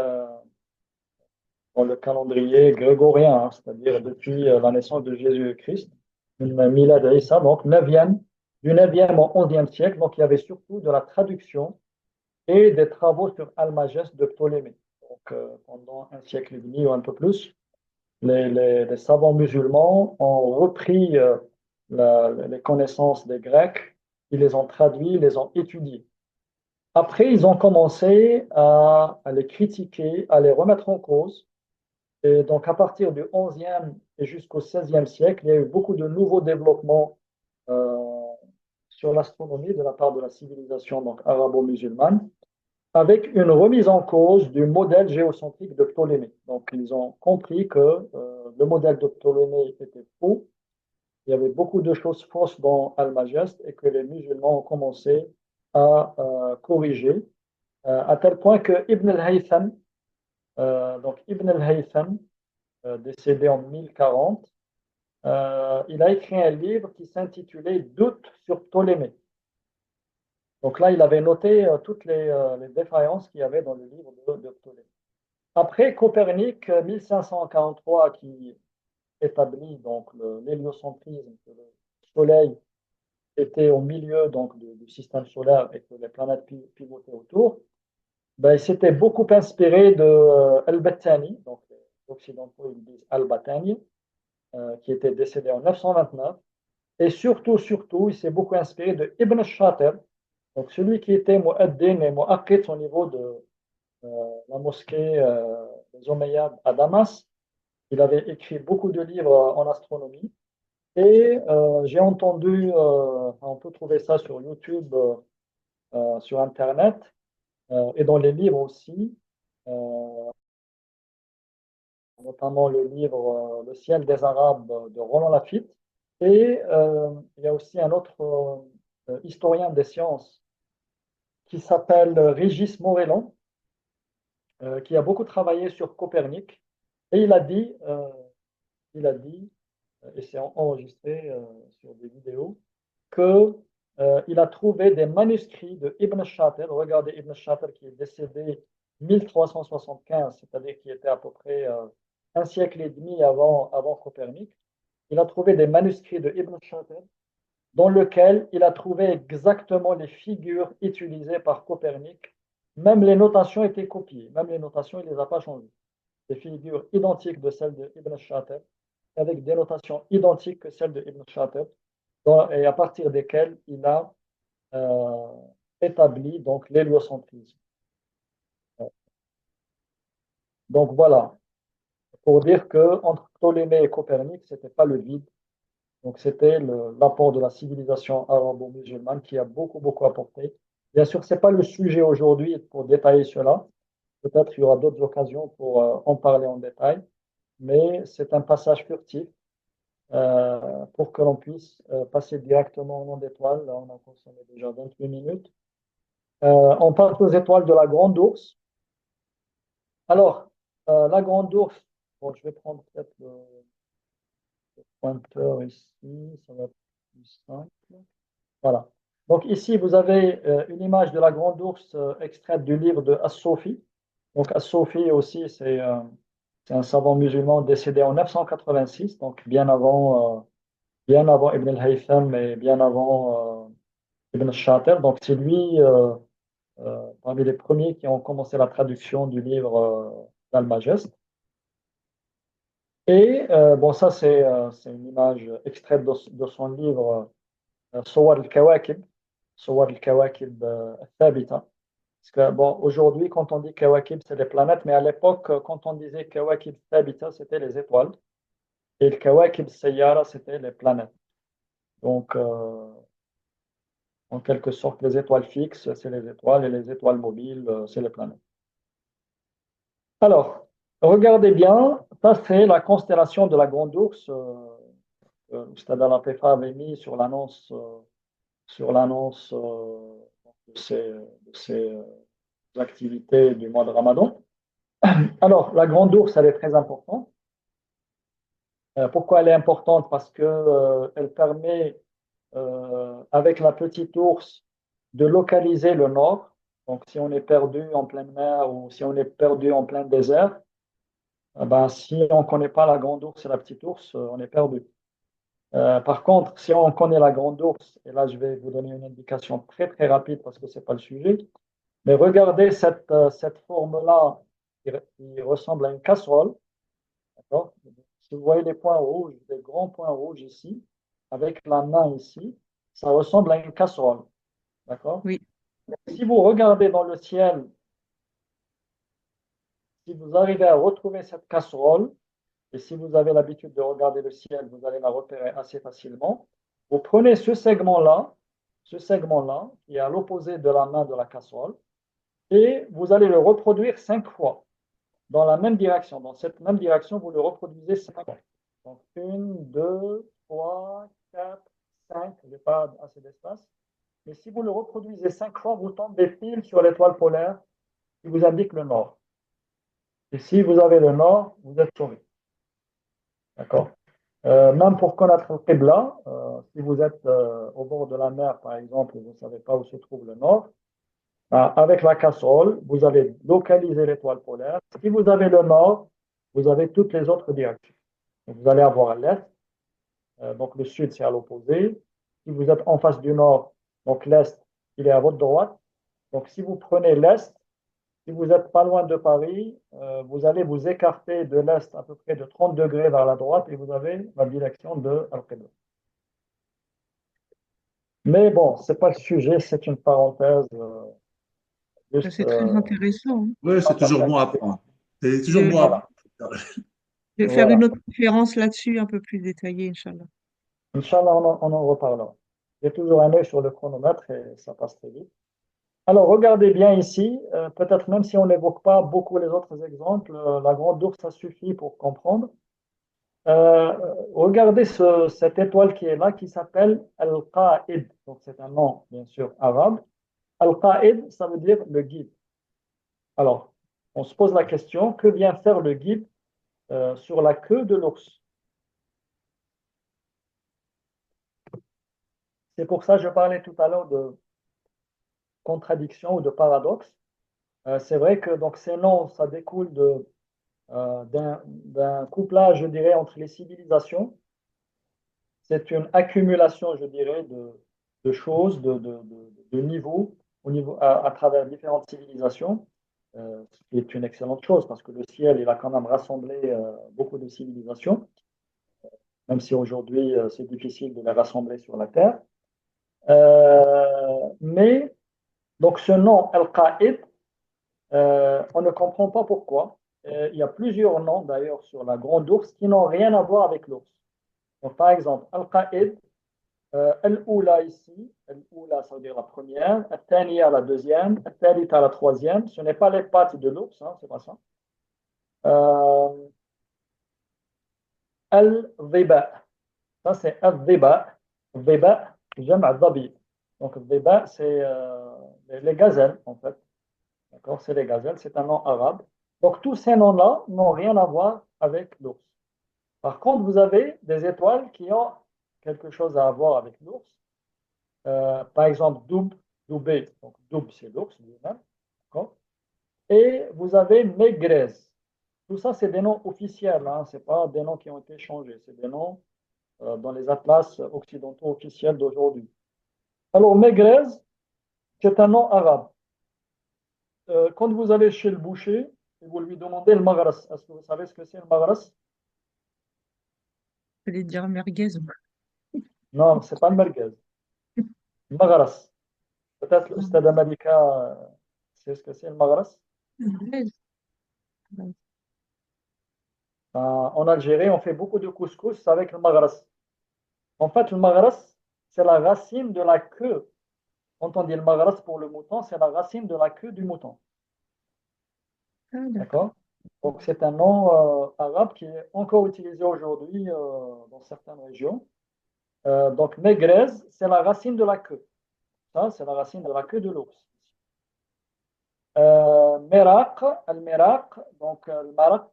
dans le calendrier grégorien, hein, c'est-à-dire depuis la naissance de Jésus-Christ, Milad Isa, donc 9e, du 9e au 11e siècle. Donc, il y avait surtout de la traduction et des travaux sur Almageste de Ptolémée. Donc, pendant un siècle et demi ou un peu plus, les savants musulmans ont repris les connaissances des Grecs, ils les ont traduits, ils les ont étudiés. Après, ils ont commencé à les critiquer, à les remettre en cause. Et donc, à partir du 11e et jusqu'au 16e siècle, il y a eu beaucoup de nouveaux développements sur l'astronomie de la part de la civilisation donc arabo-musulmane, avec une remise en cause du modèle géocentrique de Ptolémée. Donc, ils ont compris que le modèle de Ptolémée était faux, il y avait beaucoup de choses fausses dans Almageste et que les musulmans ont commencé à corriger, à tel point que Ibn al-Haytham, donc Ibn al-Haytham, décédé en 1040, il a écrit un livre qui s'intitulait Doutes sur Ptolémée. Donc là, il avait noté toutes les défaillances qu'il y avait dans le livre de Ptolémée. Après, Copernic, 1543, qui établit donc l'héliocentrisme, que le Soleil était au milieu donc, du système solaire et que les planètes pivotaient autour, ben, il s'était beaucoup inspiré de Al-Battani, donc les Occidentaux ils disent Al-Battani, qui était décédé en 929. Et surtout, il s'est beaucoup inspiré de Ibn Shatir, donc celui qui était Mu'addin et Mu'aqqid au niveau de la mosquée des Omeyyades à Damas. Il avait écrit beaucoup de livres en astronomie. Et j'ai entendu, on peut trouver ça sur YouTube, sur Internet, et dans les livres aussi, notamment le livre Le ciel des Arabes de Roland Lafitte. Et il y a aussi un autre historien des sciences qui s'appelle Régis Morellon, qui a beaucoup travaillé sur Copernic. Et il a dit, et c'est enregistré sur des vidéos, qu'il a trouvé des manuscrits de Ibn Shatir. Regardez Ibn Shatir qui est décédé 1375, c'est-à-dire qui était à peu près un siècle et demi avant Copernic. Il a trouvé des manuscrits de Ibn Shatir dans lesquels il a trouvé exactement les figures utilisées par Copernic. Même les notations étaient copiées, même les notations, il ne les a pas changées. Des figures identiques de celles de Ibn Shatir, avec des notations identiques que celles de Ibn Shatir, et à partir desquelles il a établi donc l'héliocentrisme. Donc voilà, pour dire que entre Ptolémée et Copernic, c'était pas le vide. Donc c'était l'apport de la civilisation arabo-musulmane qui a beaucoup apporté Bien sûr, ce n'est pas le sujet aujourd'hui pour détailler cela. Peut-être qu'il y aura d'autres occasions pour en parler en détail, mais c'est un passage furtif pour que l'on puisse passer directement au nom d'étoiles. Là, on a consommé déjà 28 minutes. On passe aux étoiles de la Grande Ourse. Alors, la Grande Ourse, bon, je vais prendre peut-être le pointeur ici, ça va être plus simple. Voilà. Donc ici, vous avez une image de la Grande Ourse extraite du livre de As-Sofi. Donc As-Sofi aussi, c'est un savant musulman décédé en 986, donc bien avant Ibn al-Haytham et bien avant Ibn al-Shatir. Donc c'est lui, parmi les premiers qui ont commencé la traduction du livre d'Al-Majest. Et bon, ça c'est une image extraite de son livre Suwar al-Kawakib, Suwar al-Kawakib al-Thabita. Parce que bon, aujourd'hui, quand on dit Kawakib, c'est les planètes, mais à l'époque, quand on disait Kawakib Thabita, c'était les étoiles. Et le Kawakib Sayyara, c'était les planètes. Donc, en quelque sorte, les étoiles fixes, c'est les étoiles, et les étoiles mobiles, c'est les planètes. Alors, regardez bien, ça c'est la constellation de la Grande Ourse que Ustad Al-Atifa avait mis sur l'annonce de ces activités du mois de Ramadan. Alors, la Grande Ourse, elle est très importante. Pourquoi elle est importante? Parce que elle permet, avec la petite ours, de localiser le nord. Donc, si on est perdu en pleine mer ou si on est perdu en plein désert, ben, si on ne connaît pas la grande ours et la petite ours, on est perdu. Par contre, si on connaît la grande ours, et là je vais vous donner une indication très très rapide parce que ce n'est pas le sujet, mais regardez cette forme-là qui ressemble à une casserole. D'accord? Si vous voyez les points rouges, les grands points rouges ici, avec la main ici, ça ressemble à une casserole. D'accord? Oui. Si vous regardez dans le ciel, si vous arrivez à retrouver cette casserole, et si vous avez l'habitude de regarder le ciel, vous allez la repérer assez facilement. Vous prenez ce segment-là, qui est à l'opposé de la main de la casserole, et vous allez le reproduire 5 fois dans la même direction. Dans cette même direction, vous le reproduisez 5 fois. Donc, 1, 2, 3, 4, 5. Je n'ai pas assez d'espace. Mais si vous le reproduisez 5 fois, vous tombez pile sur l'étoile polaire qui vous indique le nord. Et si vous avez le nord, vous êtes sauvé. D'accord? Même pour connaître le Qibla, si vous êtes au bord de la mer, par exemple, vous ne savez pas où se trouve le nord, avec la casserole, vous allez localiser l'étoile polaire. Si vous avez le nord, vous avez toutes les autres directions. Donc, vous allez avoir l'est, donc le sud, c'est à l'opposé. Si vous êtes en face du nord, donc l'est, il est à votre droite. Donc, si vous prenez l'est, si vous n'êtes pas loin de Paris, vous allez vous écarter de l'est à peu près de 30 degrés vers la droite et vous avez la direction de Al-Qibla. Mais bon, ce n'est pas le sujet, c'est une parenthèse. C'est très intéressant, hein. Oui, c'est toujours bon à apprendre. C'est toujours Je, bon à Voilà. apprendre. je vais faire Voilà. une autre conférence là-dessus, un peu plus détaillée, Inch'Allah. Inch'Allah, on en reparlera. J'ai toujours un œil sur le chronomètre et ça passe très vite. Alors, regardez bien ici, peut-être même si on n'évoque pas beaucoup les autres exemples, la grande ours, ça suffit pour comprendre. Regardez cette étoile qui est là, qui s'appelle Al-Qa'id. Donc, c'est un nom, bien sûr, arabe. Al-Qa'id, ça veut dire le guide. Alors, on se pose la question, que vient faire le guide sur la queue de l'ours? C'est pour ça que je parlais tout à l'heure de contradiction ou de paradoxe. C'est vrai que donc, ces noms, ça découle d'un couplage, je dirais, entre les civilisations. C'est une accumulation, je dirais, de choses, de niveaux à travers différentes civilisations, ce qui est une excellente chose parce que le ciel, il a quand même rassemblé beaucoup de civilisations, même si aujourd'hui c'est difficile de les rassembler sur la Terre. Mais donc ce nom Al-Qa'id, on ne comprend pas pourquoi. Il y a plusieurs noms d'ailleurs sur la grande ours qui n'ont rien à voir avec l'ours. Donc, par exemple, Al-Qa'id, Al-Oula ici, Al-Oula, ça veut dire la première, Al-Thaniya, la deuxième, Al-Thalitha, la troisième. Ce n'est pas les pattes de l'ours, hein, c'est pas ça. Al-Dhiba, ça c'est Al-Dhiba. Dhiba, j'aime Dhabi. Donc, Dhiba, c'est les gazelles, en fait. D'accord? C'est les gazelles, c'est un nom arabe. Donc, tous ces noms-là n'ont rien à voir avec l'ours. Par contre, vous avez des étoiles qui ont quelque chose à voir avec l'ours. Par exemple, Doub, Doubé. Donc, Doub, c'est l'ours lui-même. Et vous avez Megrez. Tout ça, c'est des noms officiels. Hein. Ce n'est pas des noms qui ont été changés. C'est des noms dans les atlas occidentaux officiels d'aujourd'hui. Alors, Megrez, c'est un nom arabe. Quand vous allez chez le boucher et vous lui demandez le magras, est-ce que vous savez ce que c'est le magras? Je vais dire merguez. Non, ce n'est pas le merguez. Le magras. Peut-être le stade américain, c'est ce que c'est le magras. Merguez. En Algérie, on fait beaucoup de couscous avec le magras. En fait, le magras, c'est la racine de la queue. Quand on dit le magras pour le mouton, c'est la racine de la queue du mouton. Ah, d'accord. D'accord? Donc, c'est un nom arabe qui est encore utilisé aujourd'hui dans certaines régions. Donc, Megrez, c'est la racine de la queue. Ça, c'est la racine de la queue de l'ours. Meraq, al-meraq, donc le maraq,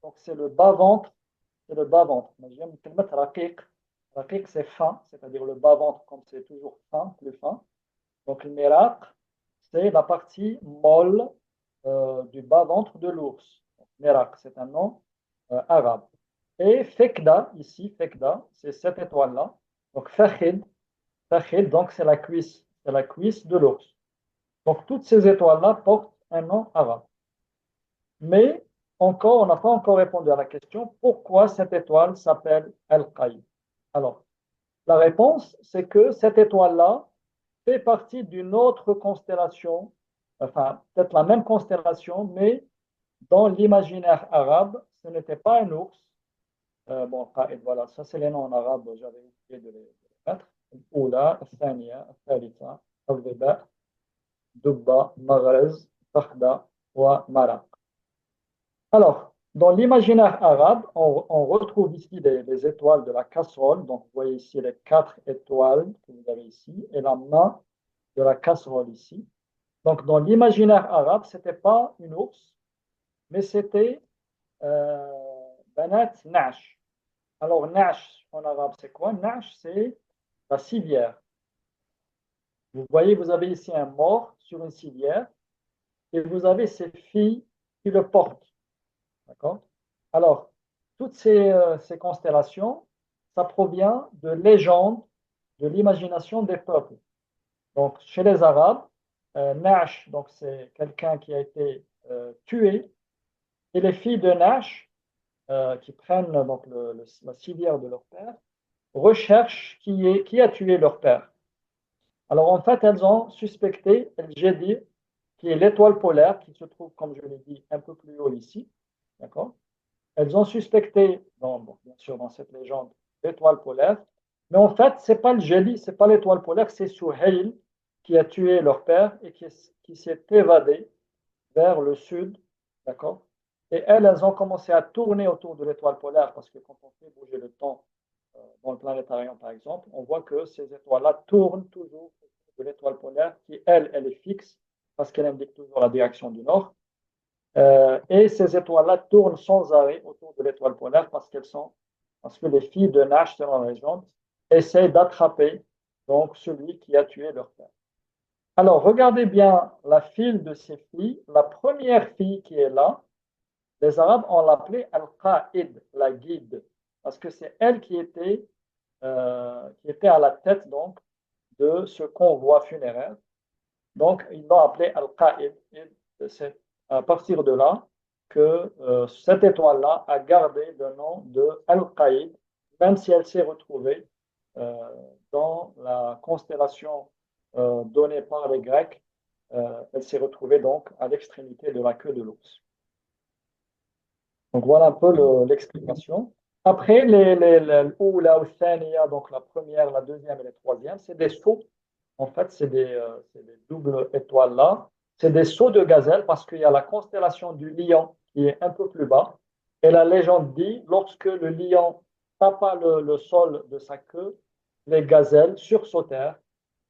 donc c'est le bas-ventre. C'est le bas-ventre. Mais j'aime le mettre raqiq. Raqiq, c'est fin, c'est-à-dire le bas-ventre, comme c'est toujours fin, plus fin. Donc, le meraq, c'est la partie molle du bas-ventre de l'ours. Meraq, c'est un nom arabe. Et Fekda, ici, Fekda, c'est cette étoile-là. Donc, Fakhid, Fakhid, donc c'est la cuisse de l'ours. Donc, toutes ces étoiles-là portent un nom arabe. Mais encore, on n'a pas encore répondu à la question pourquoi cette étoile s'appelle Al-Qaïd. Alors, la réponse, c'est que cette étoile-là fait partie d'une autre constellation, enfin, peut-être la même constellation, mais dans l'imaginaire arabe, ce n'était pas un ours. Bon, Qaïd, voilà, ça c'est les noms en arabe, j'avais oublié de les mettre. Oula, Thania, Thalitha, Al-Dhiba, Dubba, Maghrez, Fakhda, wa Maraq. Alors, dans l'imaginaire arabe, on retrouve ici les étoiles de la casserole. Donc, vous voyez ici les 4 étoiles que vous avez ici et la main de la casserole ici. Donc, dans l'imaginaire arabe, ce n'était pas une ours, mais c'était Banat Nash. Alors, Nash en arabe, c'est quoi? Nash, c'est la civière. Vous voyez, vous avez ici un mort sur une civière et vous avez ses filles qui le portent. D'accord? Alors, toutes ces constellations, ça provient de légendes, de l'imagination des peuples. Donc, chez les Arabes, Nash, donc c'est quelqu'un qui a été tué, et les filles de Nash, qui prennent donc la civière de leur père, recherchent qui a tué leur père. Alors, en fait, elles ont suspecté El-Jedi, qui est l'étoile polaire, qui se trouve, comme je l'ai dit, un peu plus haut ici. D'accord? Elles ont suspecté, bien sûr, dans cette légende, l'étoile polaire. Mais en fait, ce n'est pas le Jedi, ce n'est pas l'étoile polaire, c'est Suhail qui a tué leur père et qui s'est évadé vers le sud. D'accord? Et elles ont commencé à tourner autour de l'étoile polaire parce que quand on fait bouger le temps dans le planétarium, par exemple, on voit que ces étoiles-là tournent toujours autour de l'étoile polaire qui, elle est fixe parce qu'elle indique toujours la direction du nord. Et ces étoiles-là tournent sans arrêt autour de l'étoile polaire parce que les filles de Nash, selon la légende, essaient d'attraper donc celui qui a tué leur père. Alors, regardez bien la file de ces filles. La première fille qui est là, les Arabes ont l'appelée Al-Qa'id, la guide, parce que c'est elle qui était à la tête donc de ce convoi funéraire. Donc, ils l'ont appelée Al-Qa'id. C'est à partir de là que cette étoile-là a gardé le nom de Al-Qaïd, même si elle s'est retrouvée dans la constellation donnée par les Grecs. Elle s'est retrouvée donc à l'extrémité de la queue de l'ours. Donc voilà un peu l'explication. Après, l'oula ou thaniya, donc la première, la deuxième et la troisième, c'est des sauts. En fait, c'est des doubles étoiles là. C'est des sauts de gazelle parce qu'il y a la constellation du lion qui est un peu plus bas. Et la légende dit, lorsque le lion tapa le sol de sa queue, les gazelles sursautèrent.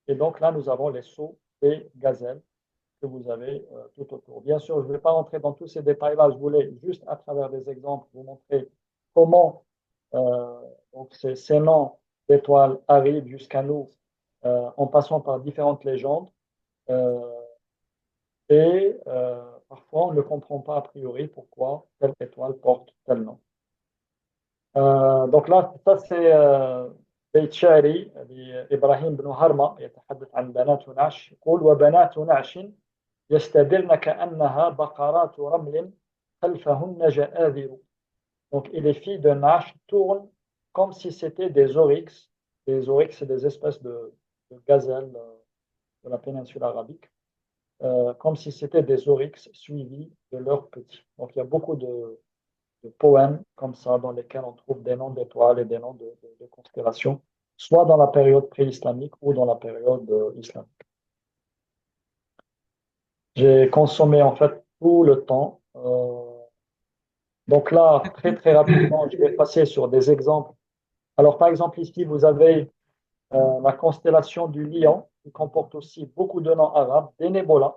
Et donc là, nous avons les sauts des gazelles que vous avez tout autour. Bien sûr, je ne vais pas rentrer dans tous ces détails-là. Je voulais juste, à travers des exemples, vous montrer comment donc ces noms d'étoiles arrivent jusqu'à nous en passant par différentes légendes. Euh, Parfois, on ne comprend pas a priori pourquoi telle étoile porte tel nom. Donc là, ça c'est بيت شعري لإبراهيم بن هرمة يتحدث عن بنات نعش يقول وبنات نعش يستدرن كأنها بقرات رمل خلفهن جآذر. Donc, et les filles de Nash tournent comme si c'était des oryx. Les oryx, c'est des espèces de gazelles de la péninsule arabique, comme si c'était des oryx suivis de leurs petits. Donc, il y a beaucoup de poèmes comme ça dans lesquels on trouve des noms d'étoiles et des noms de constellations, soit dans la période pré-islamique ou dans la période islamique. J'ai consommé en fait tout le temps. Donc là, très très rapidement, je vais passer sur des exemples. Alors par exemple ici, vous avez la constellation du Lion, qui comporte aussi beaucoup de noms arabes, Denebola.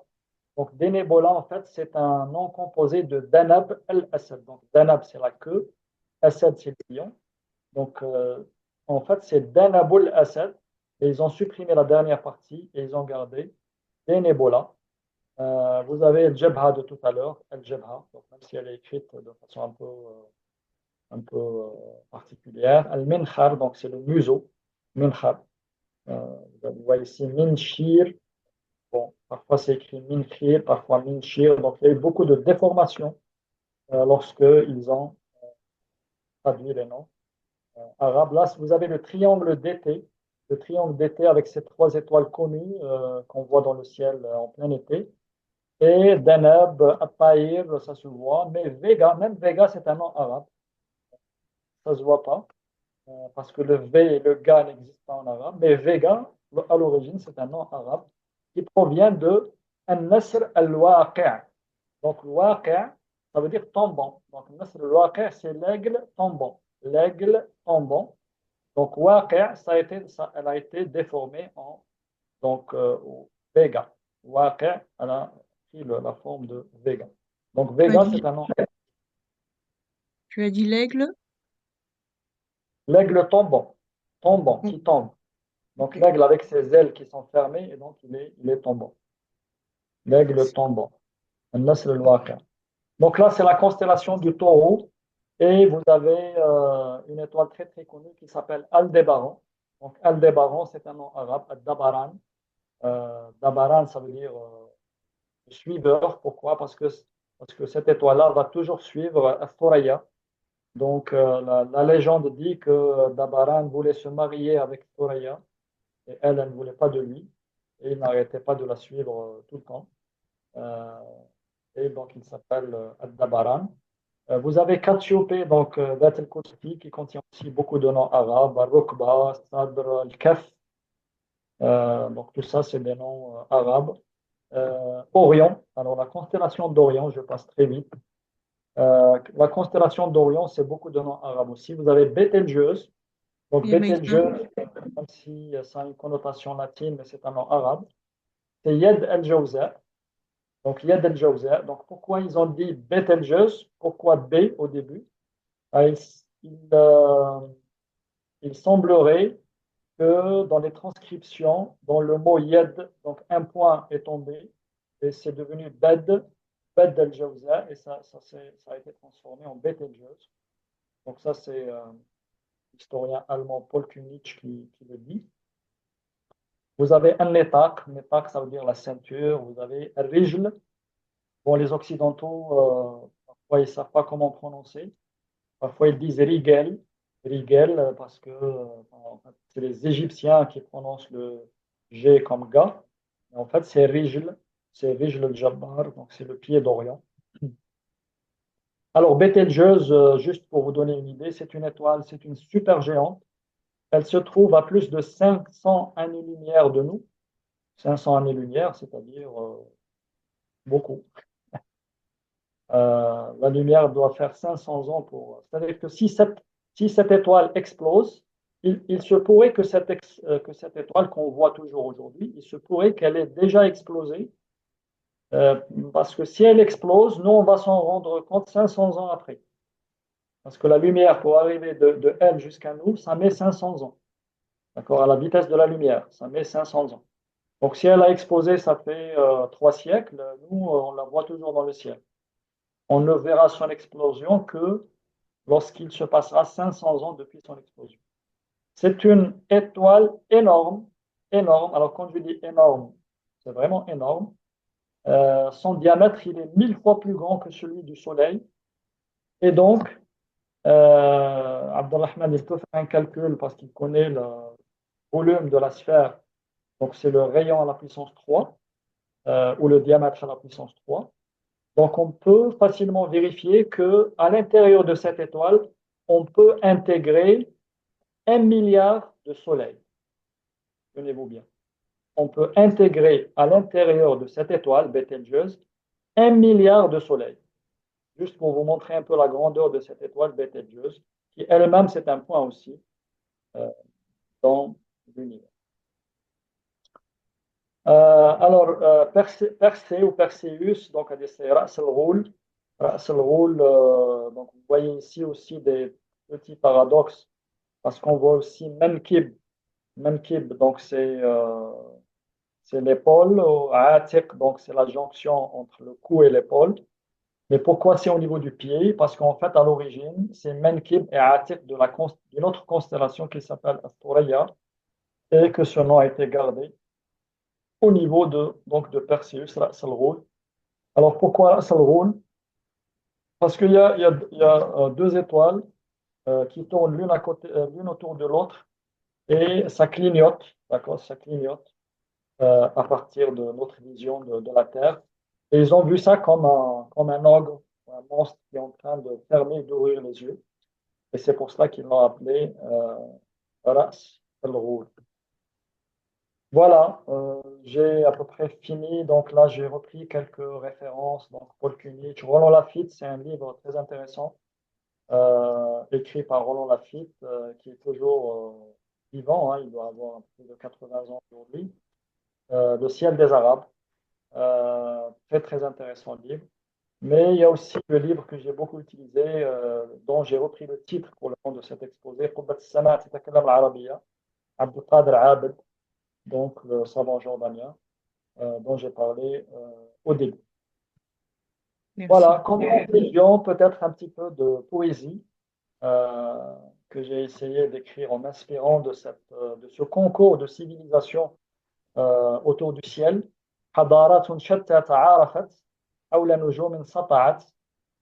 Donc Denebola, en fait, c'est un nom composé de Danab al-Asad. Donc Danab, c'est la queue, Asad, c'est le lion. Donc en fait, c'est Danabul Asad. Et ils ont supprimé la dernière partie et ils ont gardé Denebola. Vous avez El Jebha de tout à l'heure, El Jebha, donc même si elle est écrite de façon un peu particulière. Al Minkhar, donc c'est le museau. Minkhar. Vous voyez ici Minshir. Bon, parfois c'est écrit Minkhir, parfois Minshir. Donc il y a eu beaucoup de déformations lorsqu'ils ont traduit les noms arabes. Là, vous avez le triangle d'été avec ces trois étoiles connues qu'on voit dans le ciel en plein été. Et Danab, At-Tahir, ça se voit. Mais Vega, même Vega, c'est un nom arabe. Ça ne se voit pas parce que le V et le Ga n'existent pas en arabe. Mais Vega, à l'origine, c'est un nom arabe qui provient de An-Nasr al-Waqi'. Donc, Waqi', ça veut dire tombant. Donc, Nasr al-Waqi', c'est l'aigle tombant. L'aigle tombant. Donc, Waqi', elle a été déformée en donc, Vega. Waqi', elle a pris la forme de Vega. Donc, Tu as Vega, dit, c'est un nom. tu as dit l'aigle? L'aigle tombant. Tombant, Oh, qui tombe. Donc, ok. l'aigle avec ses ailes qui sont fermées, et donc il est tombant. L'aigle Merci. tombant. An-Nasr al-Waqi'. Donc là, c'est la constellation du taureau. Et vous avez une étoile très très connue qui s'appelle Aldébaran. Donc Aldébaran, c'est un nom arabe, Ad-Dabaran. Dabaran, ça veut dire suiveur. Pourquoi? Parce que cette étoile-là va toujours suivre Thoraya. Donc la légende dit que Dabaran voulait se marier avec Thoraya et elle, elle ne voulait pas de lui. Et il n'arrêtait pas de la suivre tout le temps. Euh, et donc il s'appelle Ad-Dabaran. Vous avez Cassiopée, donc Dhat al-Qussi, qui contient aussi beaucoup de noms arabes, Al-Rukba, Sadr, Al-Kaf. Donc tout ça, c'est des noms arabes. Orion, alors la constellation d'Orion, je passe très vite. La constellation d'Orion, c'est beaucoup de noms arabes aussi. Vous avez Bételgeuse. Donc Et maintenant, Bételgeuse, même si ça a une connotation latine, mais c'est un nom arabe. C'est Yed el-Jawza. Donc Yed el-Jawza. Donc pourquoi ils ont dit Bételgeuse? Pourquoi B au début? Ah, il semblerait que dans les transcriptions, dans le mot yed, donc un point est tombé et c'est devenu bed el-Jawza, et ça a été transformé en bet el-Jawz. Donc ça, c'est l'historien allemand Paul Kunitsch qui le dit. Vous avez un netak, ça veut dire la ceinture. Vous avez un rijl. Bon, les Occidentaux, parfois ils ne savent pas comment prononcer. Parfois, ils disent Rigel, Rigel, parce que en fait, c'est les Égyptiens qui prononcent le G comme ga. Mais en fait, c'est Rijl al-Jabbar, donc c'est le pied d'Orient. Alors, Bételgeuse, juste pour vous donner une idée, c'est une étoile, c'est une super géante. Elle se trouve à plus de 500 années-lumière de nous. 500 années-lumière, c'est-à-dire beaucoup. La lumière doit faire 500 ans pour. C'est-à-dire que si cette étoile explose, il se pourrait que que cette étoile qu'on voit toujours aujourd'hui, il se pourrait qu'elle ait déjà explosé. Euh, Parce que si elle explose, nous, on va s'en rendre compte 500 ans après. Parce que la lumière, pour arriver de elle jusqu'à nous, ça met 500 ans. D'accord? À la vitesse de la lumière, ça met 500 ans. Donc, si elle a explosé, ça fait 3 siècles, nous, on la voit toujours dans le ciel. On ne verra son explosion que lorsqu'il se passera 500 ans depuis son explosion. C'est une étoile énorme, énorme. Alors, quand je dis énorme, c'est vraiment énorme. Son diamètre, il est 1000 fois plus grand que celui du Soleil. Et donc, Abdelrahman, il peut faire un calcul parce qu'il connaît le volume de la sphère. Donc, c'est le rayon à la puissance 3 ou le diamètre à la puissance 3. Donc, on peut facilement vérifier que à l'intérieur de cette étoile, on peut intégrer 1 milliard de soleils. Tenez-vous bien. On peut intégrer à l'intérieur de cette étoile Bételgeuse 1 milliard de soleils. Juste pour vous montrer un peu la grandeur de cette étoile Bételgeuse, qui elle-même, c'est un point aussi euh, dans l'univers. Persée ou Perséus, donc c'est Ras al-Ghul. Ras al-Ghul, donc vous voyez ici aussi des petits paradoxes, parce qu'on voit aussi Menkib. Menkib, donc c'est l'épaule. Atiq, donc c'est la jonction entre le cou et l'épaule. Mais pourquoi c'est au niveau du pied? Parce qu'en fait, à l'origine, c'est Menkib et Atiq d'une autre constellation qui s'appelle Asturaya, et que ce nom a été gardé au niveau donc de Perséus, Ras al-Ghul. Alors pourquoi Ras al-Ghul? Parce qu'il y a deux étoiles qui tournent l'une autour de l'autre et ça clignote, d'accord, ça clignote à partir de notre vision de la Terre. Et ils ont vu ça comme un ogre, un monstre qui est en train de fermer et d'ouvrir les yeux. Et c'est pour cela qu'ils l'ont appelé Ras al-Ghul. Voilà, j'ai à peu près fini. Donc là, j'ai repris quelques références. Donc Paul Kunitz, Roland Lafitte, c'est un livre très intéressant, écrit par Roland Lafitte, qui est toujours vivant, hein, il doit avoir plus de 80 ans aujourd'hui. Le ciel des Arabes, très très intéressant livre. Mais il y a aussi le livre que j'ai beaucoup utilisé, dont j'ai repris le titre pour le nom de cet exposé, قبة السماء تتكلم العربية, Abdelkader Abed, donc le savant jordanien, dont j'ai parlé au début. Merci. Voilà, comme conclusion, peut-être un petit peu de poésie que j'ai essayé d'écrire en m'inspirant de ce concours de civilisation autour du ciel. حضارات شتى تعارفت حول نجوم سطعت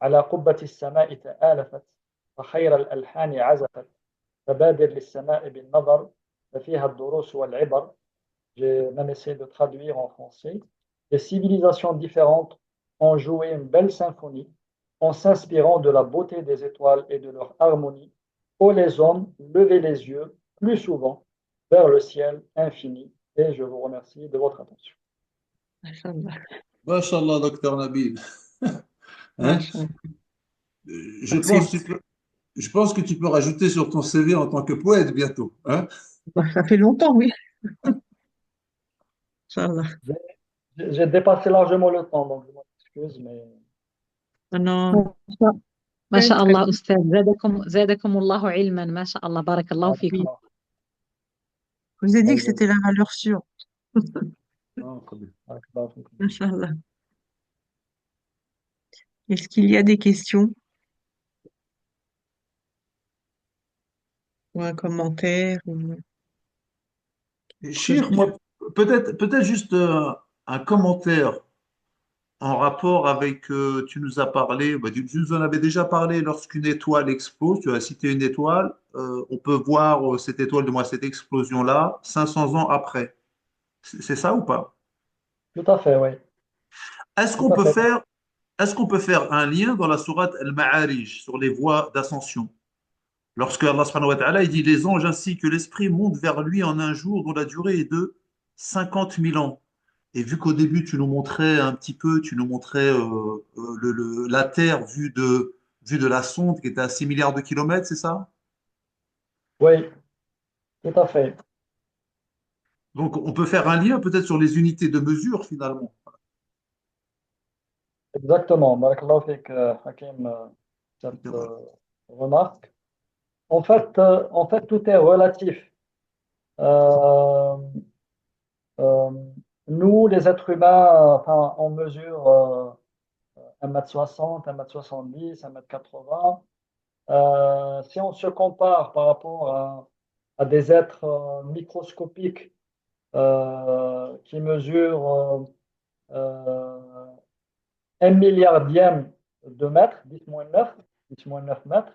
على قبة السماء تآلفت فخير الألحان عزفت فبادر للسماء بالنظر ففيها الدروس والعبر. J'ai même essayé de traduire en français. Des civilisations différentes ont joué une belle symphonie en s'inspirant de la beauté des étoiles et de leur harmonie. Ô les hommes, levez les yeux plus souvent vers le ciel infini. Et je vous remercie de votre attention. Machallah. Mashallah, docteur Nabil. Hein? Machallah. Je C'est- pense, je pense que tu peux rajouter sur ton CV en tant que poète bientôt. Hein? Ça fait longtemps, oui. Machallah. J'ai dépassé largement le temps, donc je m'excuse, mais Ah non, ما très, شاء très الله bien. أستاذ زادكم الله علما ما شاء الله بارك الله فيكم. Oui. Je vous ai dit que c'était la valeur sûre. Non, très bien. Machallah. Est-ce qu'il y a des questions ou un commentaire ou chose Chir, que je... moi, peut-être juste un commentaire en rapport avec, tu nous as parlé, bah, tu nous en avais déjà parlé lorsqu'une étoile explose, tu as cité une étoile, on peut voir cette étoile, de moi, cette explosion-là, 500 ans après. C'est ça ou pas? tout à fait, oui. Est-ce Tout qu'on à peut fait. faire, est-ce qu'on peut faire un lien dans la sourate Al-Ma'arij sur les voies d'ascension? Lorsque Allah subhanahu wa ta'ala il dit les anges ainsi que l'esprit montent vers lui en un jour dont la durée est de 50 000 ans. Et vu qu'au début tu nous montrais un petit peu, tu nous montrais la Terre vue de la sonde qui était à 6 milliards de kilomètres, c'est ça? Oui, tout à fait. Donc on peut faire un lien peut-être sur les unités de mesure finalement. Exactement. Barakallahu fik, Hakim, cette remarque. En fait, tout est relatif. Euh, euh, Nous, les êtres humains, enfin, on mesure 1,60 m, 1,70 m, 1,80 m. Si on se compare par rapport à des êtres microscopiques qui mesurent euh, 1 milliardième de mètre, 10-9, 10-9 mètres,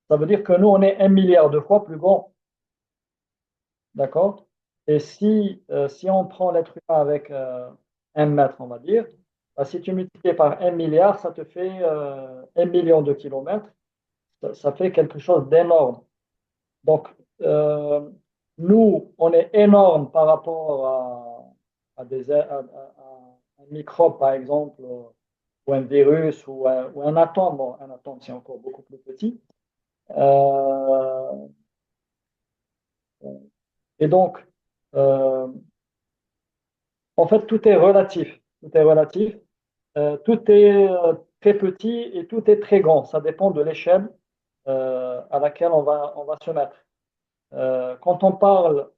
ça veut dire que nous, on est 1 milliard de fois plus grand. D'accord? Et si on prend l'être humain avec 1 mètre, on va dire, bah, si tu multiplies par 1 milliard, ça te fait 1 million de kilomètres. Ça fait quelque chose d'énorme. Donc, euh, nous, on est énorme par rapport à un microbe, par exemple, ou un virus, ou un atome. Bon, un atome, c'est encore beaucoup plus petit. Euh, et donc, euh, en fait, tout est relatif. Tout est relatif. Tout est très petit et tout est très grand. Ça dépend de l'échelle à laquelle on va se mettre. Quand on parle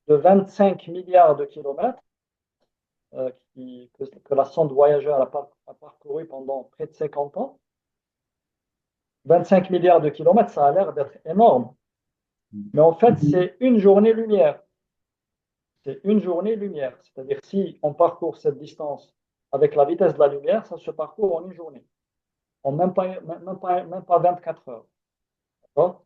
de 25 milliards de kilomètres que la sonde voyageur a parcouru pendant près de 50 ans, 25 milliards de kilomètres, ça a l'air d'être énorme. Mais en fait, c'est une journée-lumière. C'est une journée-lumière. C'est-à-dire, si on parcourt cette distance avec la vitesse de la lumière, ça se parcourt en une journée, en même pas 24 heures. D'accord?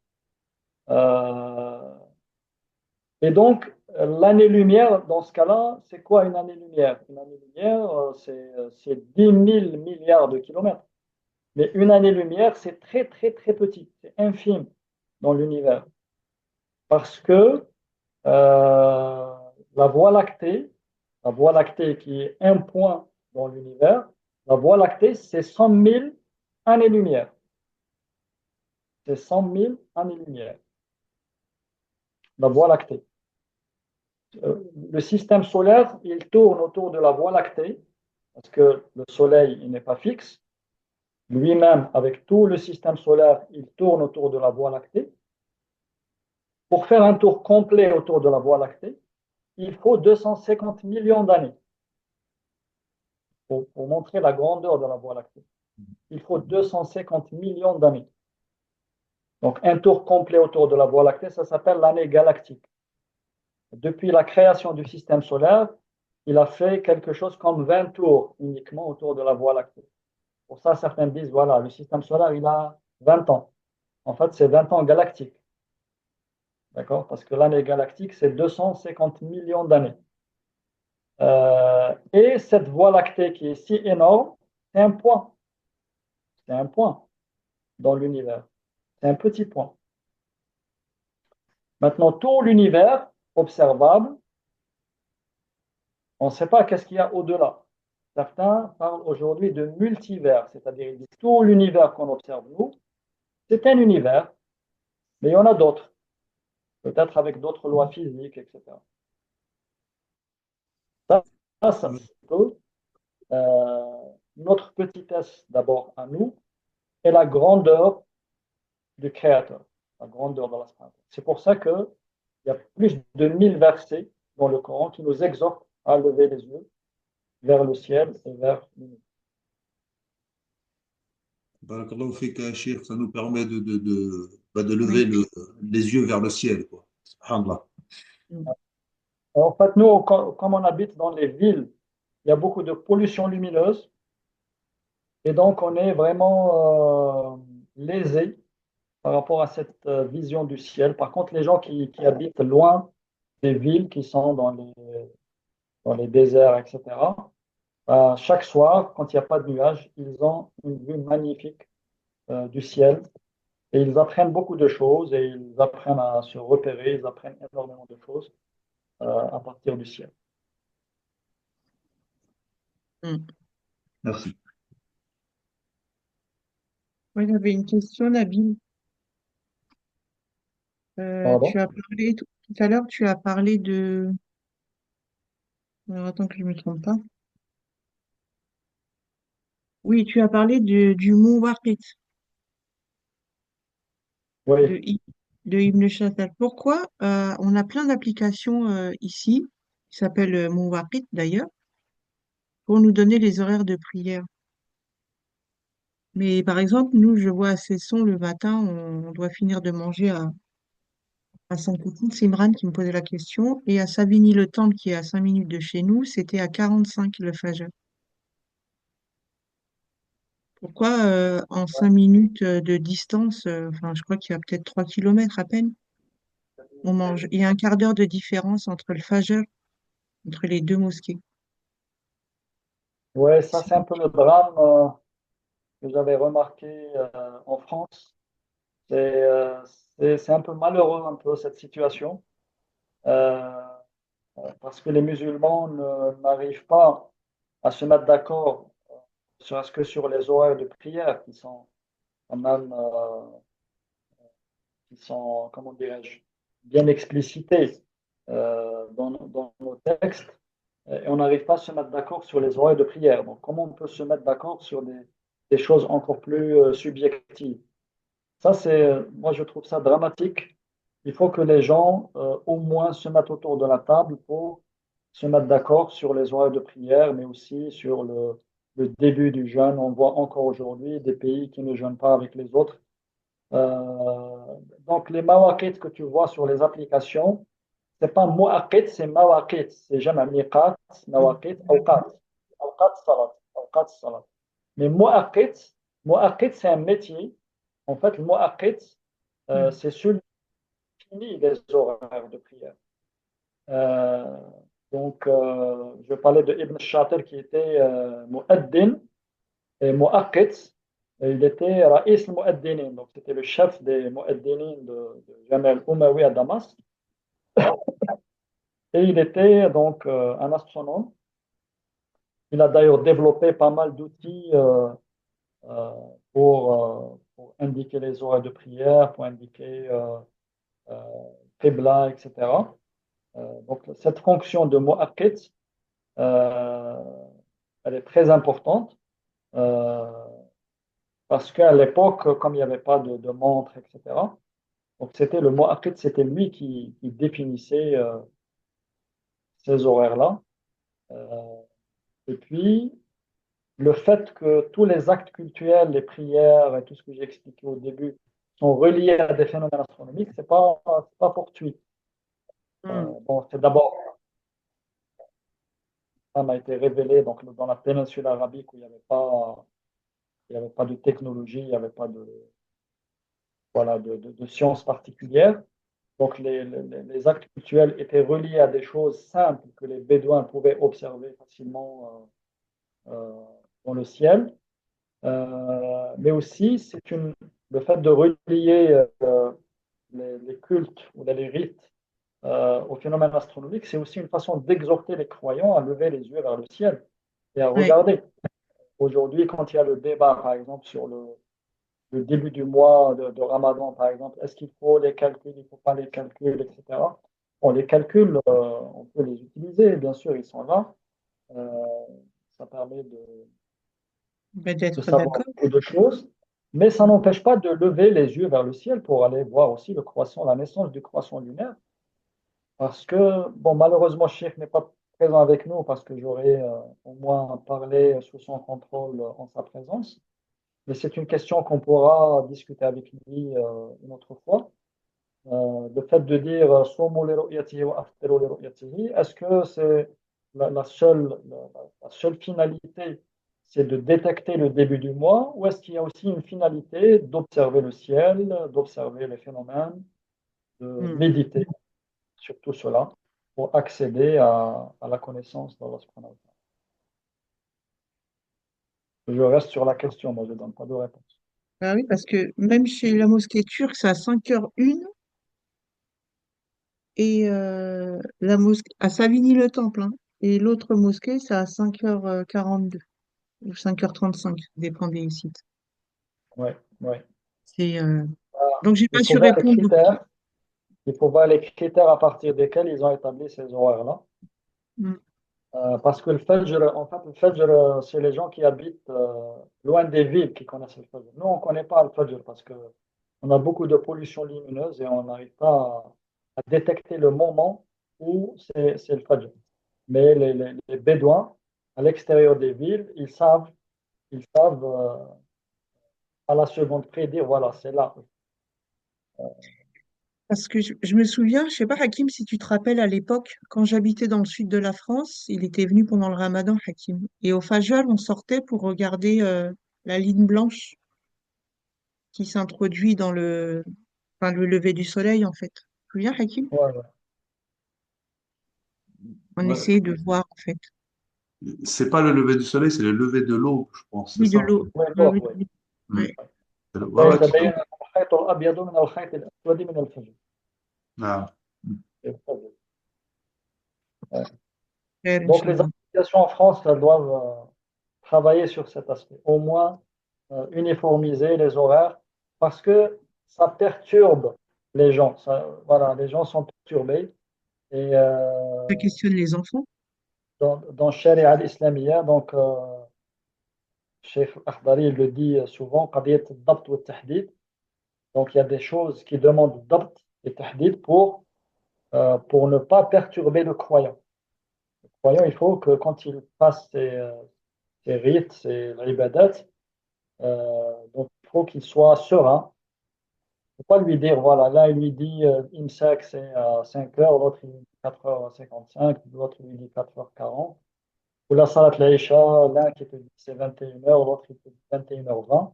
Et donc, l'année-lumière, dans ce cas-là, c'est quoi une année-lumière? Une année-lumière, c'est 10 000 milliards de kilomètres. Mais une année-lumière, c'est très, très, très petit. C'est infime dans l'univers. Parce que euh, la la Voie lactée qui est un point dans l'univers, la Voie lactée, c'est 100 000 années-lumière. C'est 100 000 années-lumière. La Voie lactée. Le système solaire, il tourne autour de la Voie lactée, parce que le Soleil, il n'est pas fixe. Lui-même, avec tout le système solaire, il tourne autour de la Voie lactée. Pour faire un tour complet autour de la Voie lactée, il faut 250 millions d'années. Pour montrer la grandeur de la Voie lactée, il faut 250 millions d'années. Donc, un tour complet autour de la Voie lactée, ça s'appelle l'année galactique. Depuis la création du système solaire, il a fait quelque chose comme 20 tours uniquement autour de la Voie lactée. Pour ça, certains disent, voilà, le système solaire, il a 20 ans. En fait, c'est 20 ans galactiques. D'accord? Parce que l'année galactique, c'est 250 millions d'années. Et cette Voie lactée qui est si énorme, c'est un point. C'est un point dans l'univers. C'est un petit point. Maintenant, tout l'univers observable, on ne sait pas qu'est-ce qu'il y a au-delà. Certains parlent aujourd'hui de multivers, c'est-à-dire ils disent tout l'univers qu'on observe nous, c'est un univers, mais il y en a d'autres, peut-être avec d'autres lois physiques, etc. Ça c'est que notre petitesse d'abord à nous et la grandeur du Créateur, la grandeur de la sphère. C'est pour ça qu'il y a plus de 1000 versets dans le Coran qui nous exhortent à lever les yeux vers le ciel et vers l'univers. Barakallahu fik, Cheikh, ça nous permet de lever Oui. les yeux vers le ciel, quoi. Subhanallah. En fait, nous, comme on habite dans les villes, il y a beaucoup de pollution lumineuse et donc on est vraiment lésé par rapport à cette vision du ciel. Par contre, les gens qui habitent loin des villes, qui sont dans les déserts, etc., Chaque soir, quand il n'y a pas de nuages, ils ont une vue magnifique du ciel et ils apprennent beaucoup de choses et ils apprennent à se repérer, ils apprennent énormément de choses à partir du ciel. Mm. Merci. Moi, j'avais une question, Nabil. Pardon? Tu as parlé, tout à l'heure, tu as parlé de... Alors, attends que je ne me trompe pas. Oui, tu as parlé du mont Waqit, de, Oui, de Ibn Shaddad. Pourquoi on a plein d'applications ici, qui s'appellent mont Waqit d'ailleurs, pour nous donner les horaires de prière. Mais par exemple, nous, je vois à Cesson le matin, on doit finir de manger à Saint-Petit, c'est Imran qui me posait la question, et à Savigny-le-Temple, qui est à 5 minutes de chez nous, c'était à 45 le Fajr. Pourquoi en 5 minutes de distance, enfin je crois qu'il y a peut-être 3 kilomètres à peine, on mange. Il y a un quart d'heure de différence entre le Fajr, entre les deux mosquées. ouais, ça c'est un peu le drame que j'avais remarqué en France. C'est c'est un peu malheureux un peu cette situation euh, parce que les musulmans n'arrivent pas à se mettre d'accord, serait-ce que sur les horaires de prière qui sont quand même, qui sont, comment dirais-je, bien explicités dans nos textes. Et on n'arrive pas à se mettre d'accord sur les horaires de prière. Donc, comment on peut se mettre d'accord sur des choses encore plus subjectives? Ça, moi, je trouve ça dramatique. Il faut que les gens, au moins, se mettent autour de la table pour se mettre d'accord sur les horaires de prière, mais aussi sur le début du jeûne. On voit encore aujourd'hui des pays qui ne jeûnent pas avec les autres. Donc, les mawaqit que tu vois sur les applications, c'est pas muaqit, c'est mawaqit. C'est jamais miqat, mawaqit, awqat. Awqat salat. Awqat salat. Mais muaqit, c'est un métier. En fait, le muaqit, Mm. c'est celui qui finit les horaires de prière. Euh, donc, je parlais de Ibn Shatir qui était muaddin et muaqit. Et il était Raïs al-Muaddinin, donc c'était le chef des Muaddinin de Jamal Umawi à Damas. Et il était donc un astronome. Il a d'ailleurs développé pas mal d'outils euh, pour indiquer les horaires de prière, pour indiquer euh, Qibla, etc. Donc, cette fonction de mu'aqqit, euh, elle est très importante euh, parce qu'à l'époque, comme il n'y avait pas de montre, etc., donc c'était le mu'aqqit, c'était lui qui définissait ces horaires-là. Euh, et puis, le fait que tous les actes cultuels, les prières et tout ce que j'ai expliqué au début sont reliés à des phénomènes astronomiques, c'est pas fortuit. Mm. Bon, c'est d'abord, ça m'a été révélé donc, dans la péninsule arabique où il y avait pas de technologie, il n'y avait pas de, voilà, de sciences particulières. Donc, les actes cultuels étaient reliés à des choses simples que les Bédouins pouvaient observer facilement dans le ciel. Mais aussi, le fait de relier les cultes ou les rites au phénomène astronomique, c'est aussi une façon d'exhorter les croyants à lever les yeux vers le ciel et à Ouais. regarder. Aujourd'hui, quand il y a le débat, par exemple, sur le début du mois de Ramadan, par exemple, est-ce qu'il faut les calculs, il ne faut pas les calculs, etc. Bon, les calculs, on peut les utiliser, bien sûr, ils sont là. Euh, Ça permet Ben, de d'être savoir d'accord. beaucoup de choses, mais ça Mm. n'empêche pas de lever les yeux vers le ciel pour aller voir aussi le croissant, la naissance du croissant lunaire. Parce que, bon, malheureusement, Cheikh n'est pas présent avec nous parce que j'aurais au moins parlé sous son contrôle en sa présence. Mais c'est une question qu'on pourra discuter avec lui une autre fois. Le fait de dire Somu li ru'yatihi wa aftiru li ru'yatihi, est-ce que c'est la seule finalité, c'est de détecter le début du mois, ou est-ce qu'il y a aussi une finalité d'observer le ciel, d'observer les phénomènes, de Mm. méditer sur tout cela pour accéder à la connaissance d'Allah subhanahu wa ta'ala. Je reste sur la question, moi je ne donne pas de réponse. Ah oui, parce que même chez la mosquée turque, c'est à 5h01 et la mosquée à Savigny-le-Temple, hein, et l'autre mosquée, c'est à 5h42 ou 5h35, dépend des sites. Ouais, ouais. C'est, donc, j'ai Il pas faut su voir les répondre. critères, il faut voir les critères à partir desquels ils ont établi ces horaires-là. Mm. Parce que le Fajr, en fait, le Fajr, c'est les gens qui habitent loin des villes qui connaissent le Fajr. Nous, on ne connaît pas le Fajr parce que on a beaucoup de pollution lumineuse et on n'arrive pas à détecter le moment où c'est le Fajr. Mais les Bédouins, à l'extérieur des villes, ils savent à la seconde près dire, voilà, c'est là. Parce que je me souviens, je sais pas, Hakim, si tu te rappelles à l'époque, quand j'habitais dans le sud de la France, il était venu pendant le Ramadan, Hakim. Et au Fajr, on sortait pour regarder la ligne blanche qui s'introduit dans enfin, le lever du soleil, en fait. Tu te souviens, Hakim? Ouais, ouais. On Ouais. essayait de voir, en fait. C'est pas le lever du soleil, c'est le lever de l'aube, je pense, c'est Oui, de ça? l'eau. Ouais, Oui, bon, oui, ouais. oui. Hmm. Ouais. Ouais, ouais, tout à ويتبين fait. الخيط الأبيض من الخيط الأسود من الفجر. Ah. C'est le Fajr. Ouais. Khayr, Donc, les Inch'Allah. associations en France elles doivent travailler sur cet aspect, au moins uniformiser les horaires, parce que ça perturbe les gens. Voilà, les gens sont perturbés. Et Ça questionne les enfants. dans Sharia al-Islamiyya, donc, Cheikh Akhdari il le dit souvent, قضية الضبط والتحديد. Donc, il y a des choses qui demandent ضبط et tahdid pour ne pas perturber le croyant. Le croyant, il faut que quand il passe ses rites, ses ibadat, donc il faut qu'il soit serein. Il ne faut pas lui dire, voilà, là il lui dit Imsak c'est à 5 heures, l'autre il dit 4h55, l'autre lui dit 4h40. Ou la Salat l'Aïcha, l'un qui te dit c'est 21h, l'autre il te dit 21h20.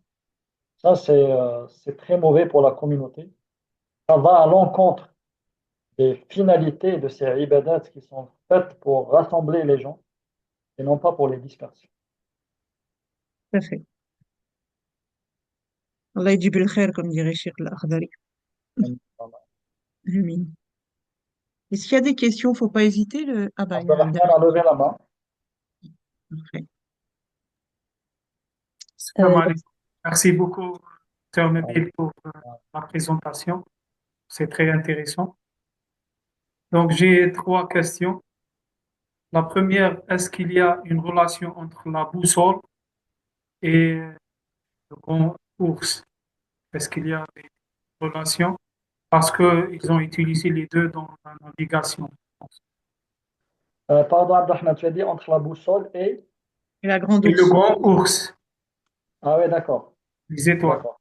Ça, c'est très mauvais pour la communauté. Ça va à l'encontre des finalités de ces ibadats qui sont faites pour rassembler les gens et non pas pour les disperser. Tout à fait. Allah yajib al-khair, comme dirait Cheikh Al-Akhdari. Amin. Est-ce qu'il y a des questions? Faut pas hésiter. Ah bah, il y a Abdelrahman Abdel. a levé la main. Parfait. Salam Euh, alaikum. Merci beaucoup, Dr Nabil, pour la présentation. C'est très intéressant. Donc, j'ai trois questions. La première, est-ce qu'il y a une relation entre la boussole et le grand ours? Est-ce qu'il y a une relation? Parce qu'ils ont utilisé les deux dans la navigation. Pardon, Abdelrahman, tu as dit entre la boussole et… Et la grande Et le ours. grand ours, Ah oui, d'accord. les étoiles. D'accord.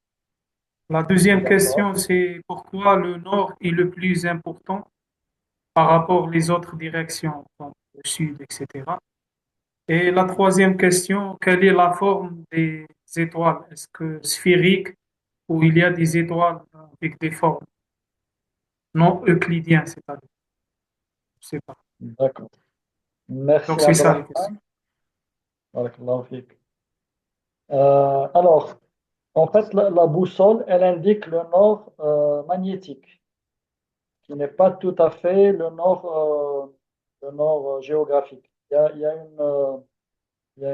La deuxième D'accord. question, c'est pourquoi le nord est le plus important par rapport aux autres directions, donc le sud, etc. Et la troisième question, quelle est la forme des étoiles? Est-ce que sphérique ou il y a des étoiles avec des formes non euclidiennes, c'est-à-dire, je sais pas. D'accord. Merci, Donc c'est ça les questions. Abdelrahman. Barakallahu fik. Alors, en fait, la boussole, elle indique le nord magnétique, qui n'est pas tout à fait le nord géographique. Il y a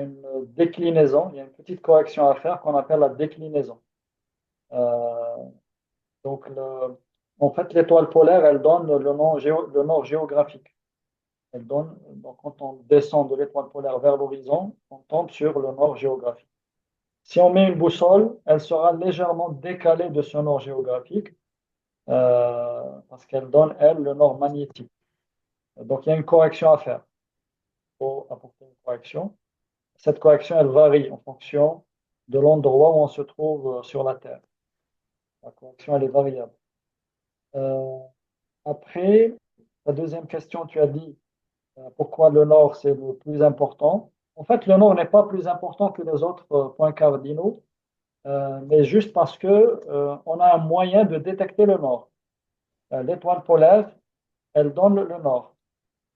une déclinaison, il y a une petite correction à faire qu'on appelle la déclinaison. Euh, donc, en fait, l'étoile polaire, elle donne le nord géographique. Elle donne, donc, quand on descend de l'étoile polaire vers l'horizon, on tombe sur le nord géographique. Si on met une boussole, elle sera légèrement décalée de ce nord géographique parce qu'elle donne, elle, le nord magnétique. Donc, il y a une correction à faire. Il faut apporter une correction. Cette correction, elle varie en fonction de l'endroit où on se trouve sur la Terre. La correction, elle est variable. Euh, Après, la deuxième question, tu as dit pourquoi le nord, c'est le plus important. En fait, le nord n'est pas plus important que les autres points cardinaux, mais juste parce que on a un moyen de détecter le nord. L'étoile polaire, elle donne le nord.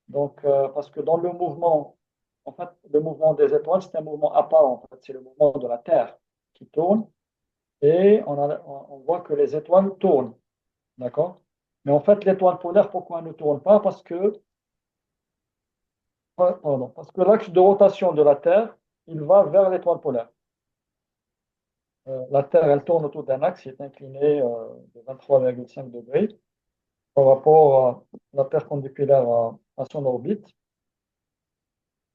Donc, parce que dans le mouvement en fait, le mouvement des étoiles, c'est un mouvement à part, en fait. C'est le mouvement de la Terre qui tourne et on voit que les étoiles tournent, d'accord? Mais en fait, l'étoile polaire, pourquoi elle ne tourne pas? Parce que l'axe de rotation de la Terre, il va vers l'étoile polaire. La Terre, elle tourne autour d'un axe qui est incliné de 23,5 degrés par rapport à la perpendiculaire à son orbite.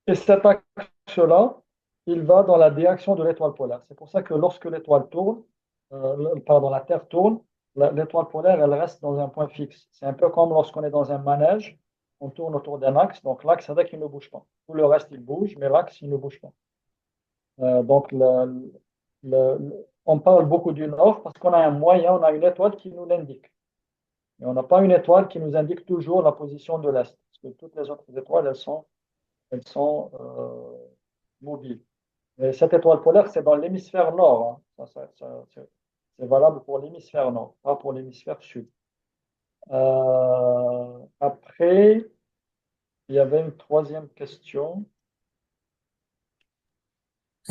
Et cet axe-là, il va dans la direction de l'étoile polaire. C'est pour ça que lorsque l'étoile tourne, la Terre tourne, l'étoile polaire, elle reste dans un point fixe. C'est un peu comme lorsqu'on est dans un manège, on tourne autour d'un axe, donc l'axe avec il ne bouge pas. Tout le reste, il bouge, mais l'axe, il ne bouge pas. Donc, on parle beaucoup du nord parce qu'on a un moyen, on a une étoile qui nous l'indique. Mais on n'a pas une étoile qui nous indique toujours la position de l'est. Parce que toutes les autres étoiles, elles sont mobiles. Et cette étoile polaire, c'est dans l'hémisphère nord, hein. C'est valable pour l'hémisphère nord, pas pour l'hémisphère sud. Après, il y avait une troisième question.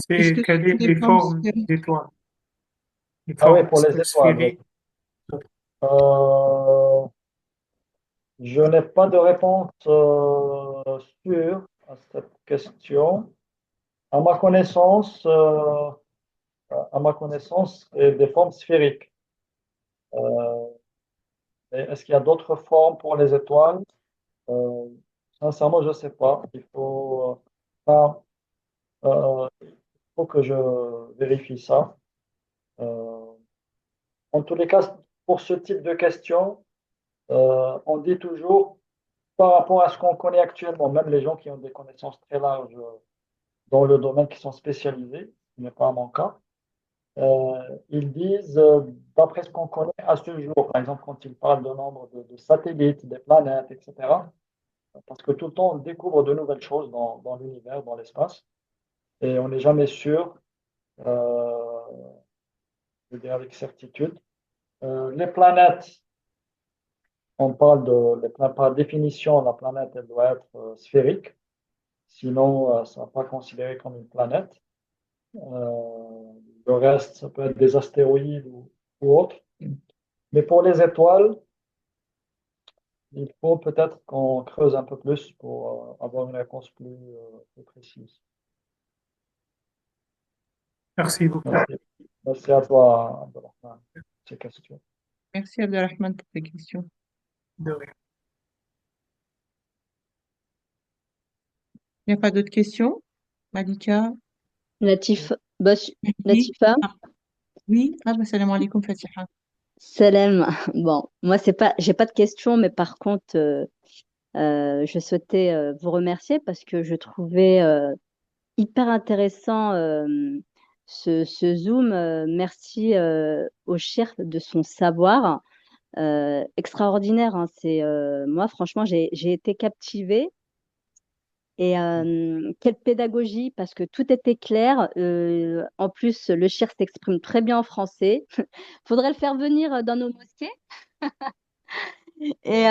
Est-ce C'est que quelles sont c'est les des formes formes sphériques? d'étoiles? Les Ah oui, formes pour les étoiles, oui. sphériques. Euh, Je n'ai pas de réponse sûre à cette question. À ma connaissance, euh, c'est des formes sphériques. Euh, Est-ce qu'il y a d'autres formes pour les étoiles? Euh, Sincèrement, je ne sais pas. Enfin, il faut que je vérifie ça. Euh, En tous les cas, pour ce type de questions, on dit toujours par rapport à ce qu'on connaît actuellement, même les gens qui ont des connaissances très larges dans le domaine qui sont spécialisés, ce n'est pas mon cas, ils disent, d'après ce qu'on connaît à ce jour, par exemple quand ils parlent de nombre de satellites, des planètes, etc., parce que tout le temps on découvre de nouvelles choses dans l'univers, dans l'espace, et on n'est jamais sûr, euh, je veux dire avec certitude. Les planètes, on parle par définition, la planète, elle doit être sphérique, sinon ça ne sera pas considéré comme une planète. Le reste, ça peut être des astéroïdes ou autre. Mais pour les étoiles, il faut peut-être qu'on creuse un peu plus pour avoir une réponse plus précise. Merci beaucoup. Merci. Merci à toi, Abdelrahman, pour ces questions. Merci Abdelrahman pour tes questions. De rien. Il n'y a pas d'autres questions? Malika? Latif, bah, Mehdi? Latifa, Ah, oui? Ah, bah, salam alaikum, Fatiha. salam. Bon, moi, j'ai pas de questions, mais par contre, je souhaitais vous remercier parce que je trouvais hyper intéressant ce Zoom. Merci au Cheikh de son savoir. Extraordinaire, hein. Moi, franchement, j'ai été captivée. Et quelle pédagogie, parce que tout était clair. En plus, le Cheikh s'exprime très bien en français. Faudrait le faire venir dans nos mosquées. Et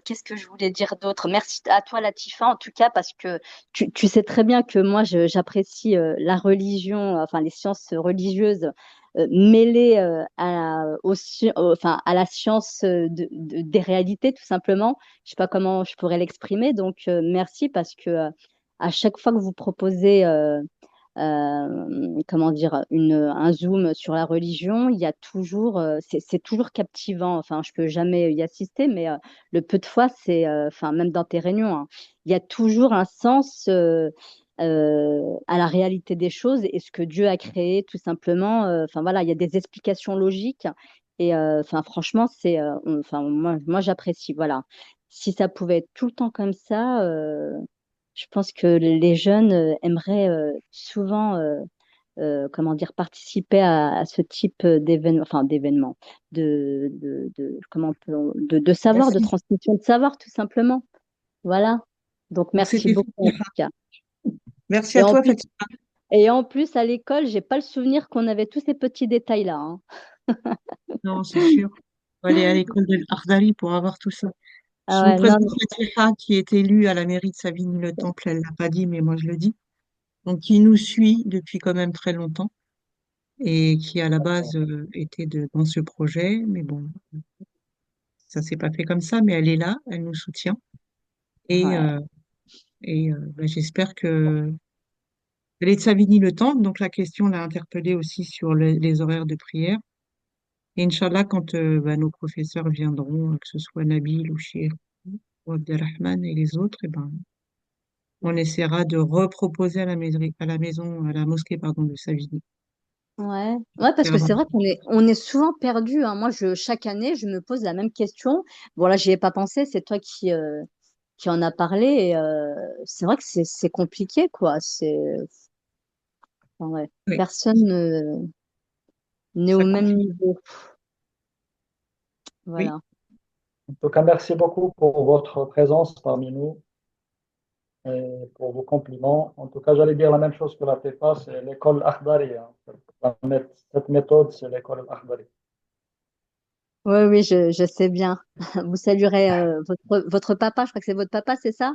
qu'est-ce que je voulais dire d'autre? Merci à toi, Latifa, en tout cas, parce que tu sais très bien que moi, j'apprécie la religion, enfin les sciences religieuses mêlées enfin, à la science des réalités, tout simplement. Je sais pas comment je pourrais l'exprimer. Donc, merci parce que à chaque fois que vous proposez comment dire, un zoom sur la religion, il y a toujours, c'est toujours captivant. Enfin, je peux jamais y assister, mais le peu de fois, enfin, même dans tes réunions, hein, il y a toujours un sens à la réalité des choses et ce que Dieu a créé, tout simplement. Enfin, voilà, il y a des explications logiques. Et enfin, franchement, enfin, moi j'apprécie. Voilà. Si ça pouvait être tout le temps comme ça, je pense que les jeunes aimeraient souvent, comment dire, participer à ce type d'événement, enfin d'événement, comment de savoir, de Merci. transmission de savoir, tout simplement. Voilà. Donc Donc, merci c'était beaucoup en Fatiha. tout cas. Merci Et à en toi, plus, Fatiha. à l'école, j'ai pas le souvenir qu'on avait tous ces petits détails-là, hein. Non, c'est sûr. Faut aller à l'école de l'Akhdari pour avoir tout ça. Ah Je vous ouais, non, présente non, Fatiha qui est élue à la mairie de Savigny-le-Temple. Elle l'a pas dit, mais moi je le dis. Donc, qui nous suit depuis quand même très longtemps et qui à la base était dans ce projet. Mais bon, ça s'est pas fait comme ça, mais elle est là, elle nous soutient. Et, ouais, euh, bah, j'espère que elle est de Savigny-le-Temple, donc la question l'a interpellée aussi sur les horaires de prière. Et Inch'Allah, quand bah, nos professeurs viendront, que ce soit Nabil ou Cheikh ou Abdelrahman et les autres, et ben, on essaiera de reproposer à la mosquée, pardon, de Savigny. ouais, ouais, parce que Faire- c'est vrai qu'on est souvent perdu, hein. Moi, chaque année, je me pose la même question. Bon, là, j'y ai pas pensé. C'est toi qui en a parlé. Et, c'est vrai que c'est compliqué, quoi. Enfin, ouais, Oui, personne n'est au ça même confirme. niveau. Oui, Voilà. En tout cas, merci beaucoup pour votre présence parmi nous et pour vos compliments. En tout cas, j'allais dire la même chose que la TEFA, c'est l'école Akhdari, hein. Cette méthode, c'est l'école Akhdari. Oui, oui, je sais bien. Vous saluerez votre papa. Je crois que c'est votre papa, c'est ça?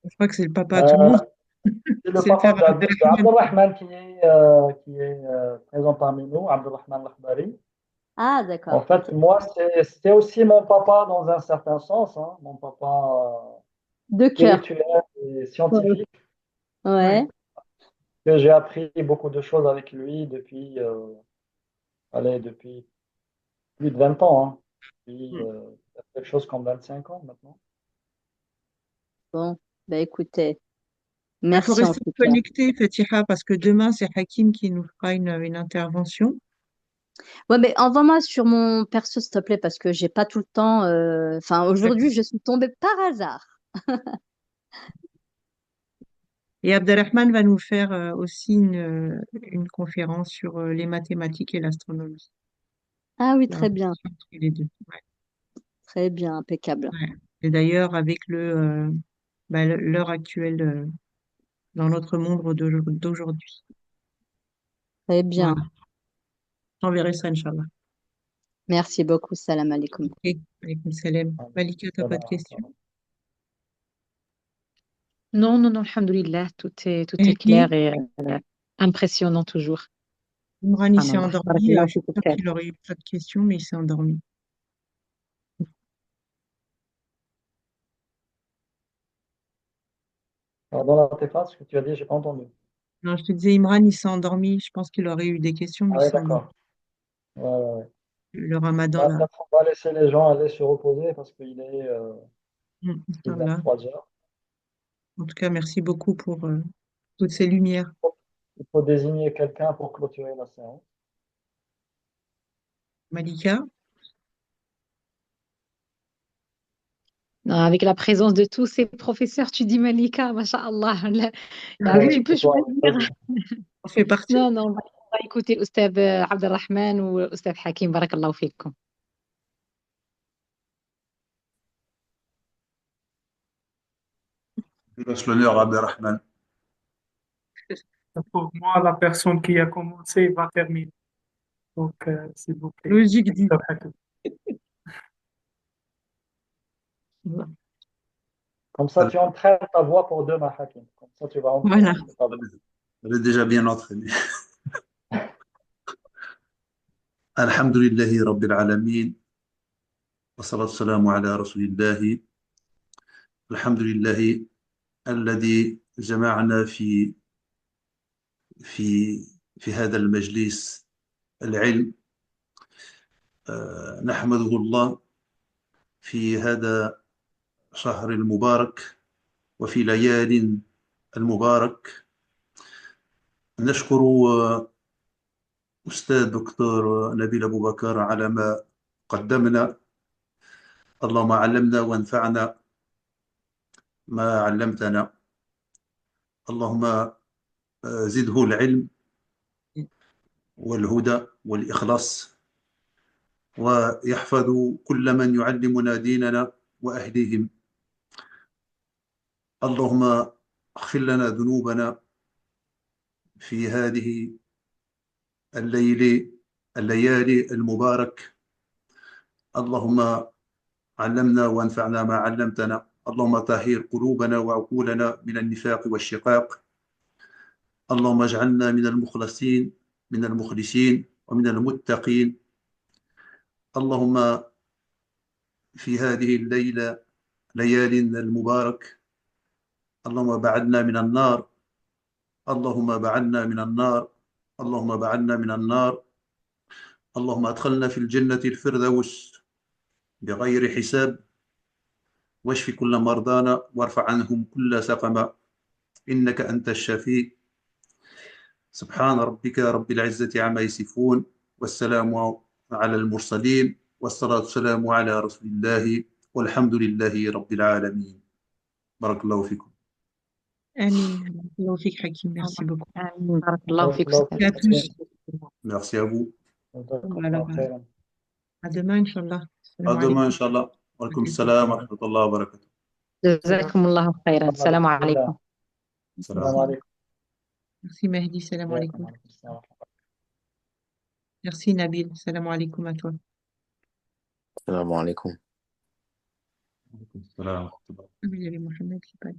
je crois que c'est le papa à tout le Euh, monde. c'est le C'est le père papa de Abdelrahman. Abdelrahman qui est présent parmi nous, Abdelrahman Lakhdari. Ah, En d'accord. fait, Ok. moi, c'est aussi mon papa dans un certain sens, hein, mon papa De cœur. spirituel et Ouais. scientifique, Ouais. Ouais. que j'ai appris beaucoup de choses avec lui depuis plus de 20 ans, hein. Depuis Mm. quelque chose comme 25 ans maintenant. Bon, bah écoutez, Il faut merci en rester tout cas. connecté, Fatiha, parce que demain, c'est Hakim qui nous fera une intervention. Ouais, mais envoie-moi sur mon perso, s'il te plaît, parce que j'ai pas tout le temps. Enfin, D'accord. aujourd'hui, je suis tombée par hasard. Et Abdelrahman va nous faire aussi une conférence sur les mathématiques et l'astronomie. Ah oui, La très bien, relation entre les deux. Ouais, très bien, impeccable. ouais. Et d'ailleurs, avec bah, l'heure actuelle dans notre monde d'aujourd'hui. Très Voilà. bien. J'enverrai ça, Inch'Allah. Merci beaucoup. Salam alaikum. Ok. Alaykoum salam. Malika, t'as pas de questions? Non, non, non, alhamdoulilah, tout est clair Mehdi, et impressionnant toujours. Imran, il s'est Subhanallah. endormi. Barakallahu Je suis fik, sûre Oustaz. qu'il aurait eu plein de questions, mais il s'est endormi. Pardon, la TEFA, ce que tu as dit, j'ai pas entendu. Non, je te disais, Imran, il s'est endormi. Je pense qu'il aurait eu des questions, mais Ah il oui, s'est endormi. d'accord. Ouais, ouais, ouais. Le ramadan, Bah, là. peut-être on va laisser les gens aller se reposer parce qu'il est Inch'Allah. 23 heures. En tout cas, merci beaucoup pour toutes ces lumières. Il faut désigner quelqu'un pour clôturer la séance. Malika, Non, avec la présence de tous ces professeurs, tu dis Malika, masha'Allah. Là, Oui, tu peux c'est toi, choisir. vas-y. on fait partie. Non, non, on va écouter Oustaz Abdelrahman ou Oustaz Hakim. Barakallahu fikum. Je laisse l'honneur à Abdelrahman. Pour moi, la personne qui a commencé va terminer. Donc, s'il vous plaît, Logique dit. Dr. Hakim. Comme ça, tu entraînes ta voix pour demain, Hakim. Comme ça, tu vas Voilà. entraîner ta voix. Elle est déjà bien entraînée. Alhamdulillahi Rabbil Alamin. والصلاة والسلام على رسول الله. الحمد لله الذي جمعنا في في هذا المجلس العلم. نحمده الله في هذا شهر المبارك وفي ليال المبارك. نشكر أستاذ دكتور نبيل أبو بكر على ما قدمنا. اللهم علمنا وانفعنا ما علمتنا. اللهم زده العلم والهدى والإخلاص، ويحفظ كل من يعلمنا ديننا وأهليهم. اللهم اغفر لنا ذنوبنا في هذه الليالي المبارك. اللهم علمنا وانفعنا ما علمتنا. اللهم طهر قلوبنا وعقولنا من النفاق والشقاق. اللهم اجعلنا من المخلصين، من المخلصين ومن المتقين. اللهم في هذه الليلة، ليالي المبارك، اللهم بعدنا من النار، اللهم بعدنا من النار، اللهم بعدنا من النار. اللهم ادخلنا في الجنة الفردوس بغير حساب، واشف كل مرضانا وارفع عنهم كل سقم، إنك أنت الشفيع. سبحان ربك رب العزة عما يصفون، والسلام على المرسلين، والصلاة والسلام على رسول الله، والحمد لله رب العالمين. بارك الله فيكم. آمين. بارك الله فيك حكيم. Merci beaucoup. آمين. بارك الله بارك فيك الله أستاذ. فيك Merci à حكيم. tous. Merci à vous. جزاكم Voilà, الله خيرا. à demain, Inch'Allah. À Salam demain, alaikum. Inch'Allah. Wa alaikum salam wa rahmatullahi wa barakatuh. جزاكم الله خيرا. السلام بسم الله. عليكم. السلام Salam. عليكم. Merci Mehdi. Salam وإياكم. alaikum. وعليكم السلام. Merci Nabil. Salam alaikum à toi. السلام عليكم. Wa alaikum salam wa rahmatullahi. Ah, mais il y avait Mohamed qui parle.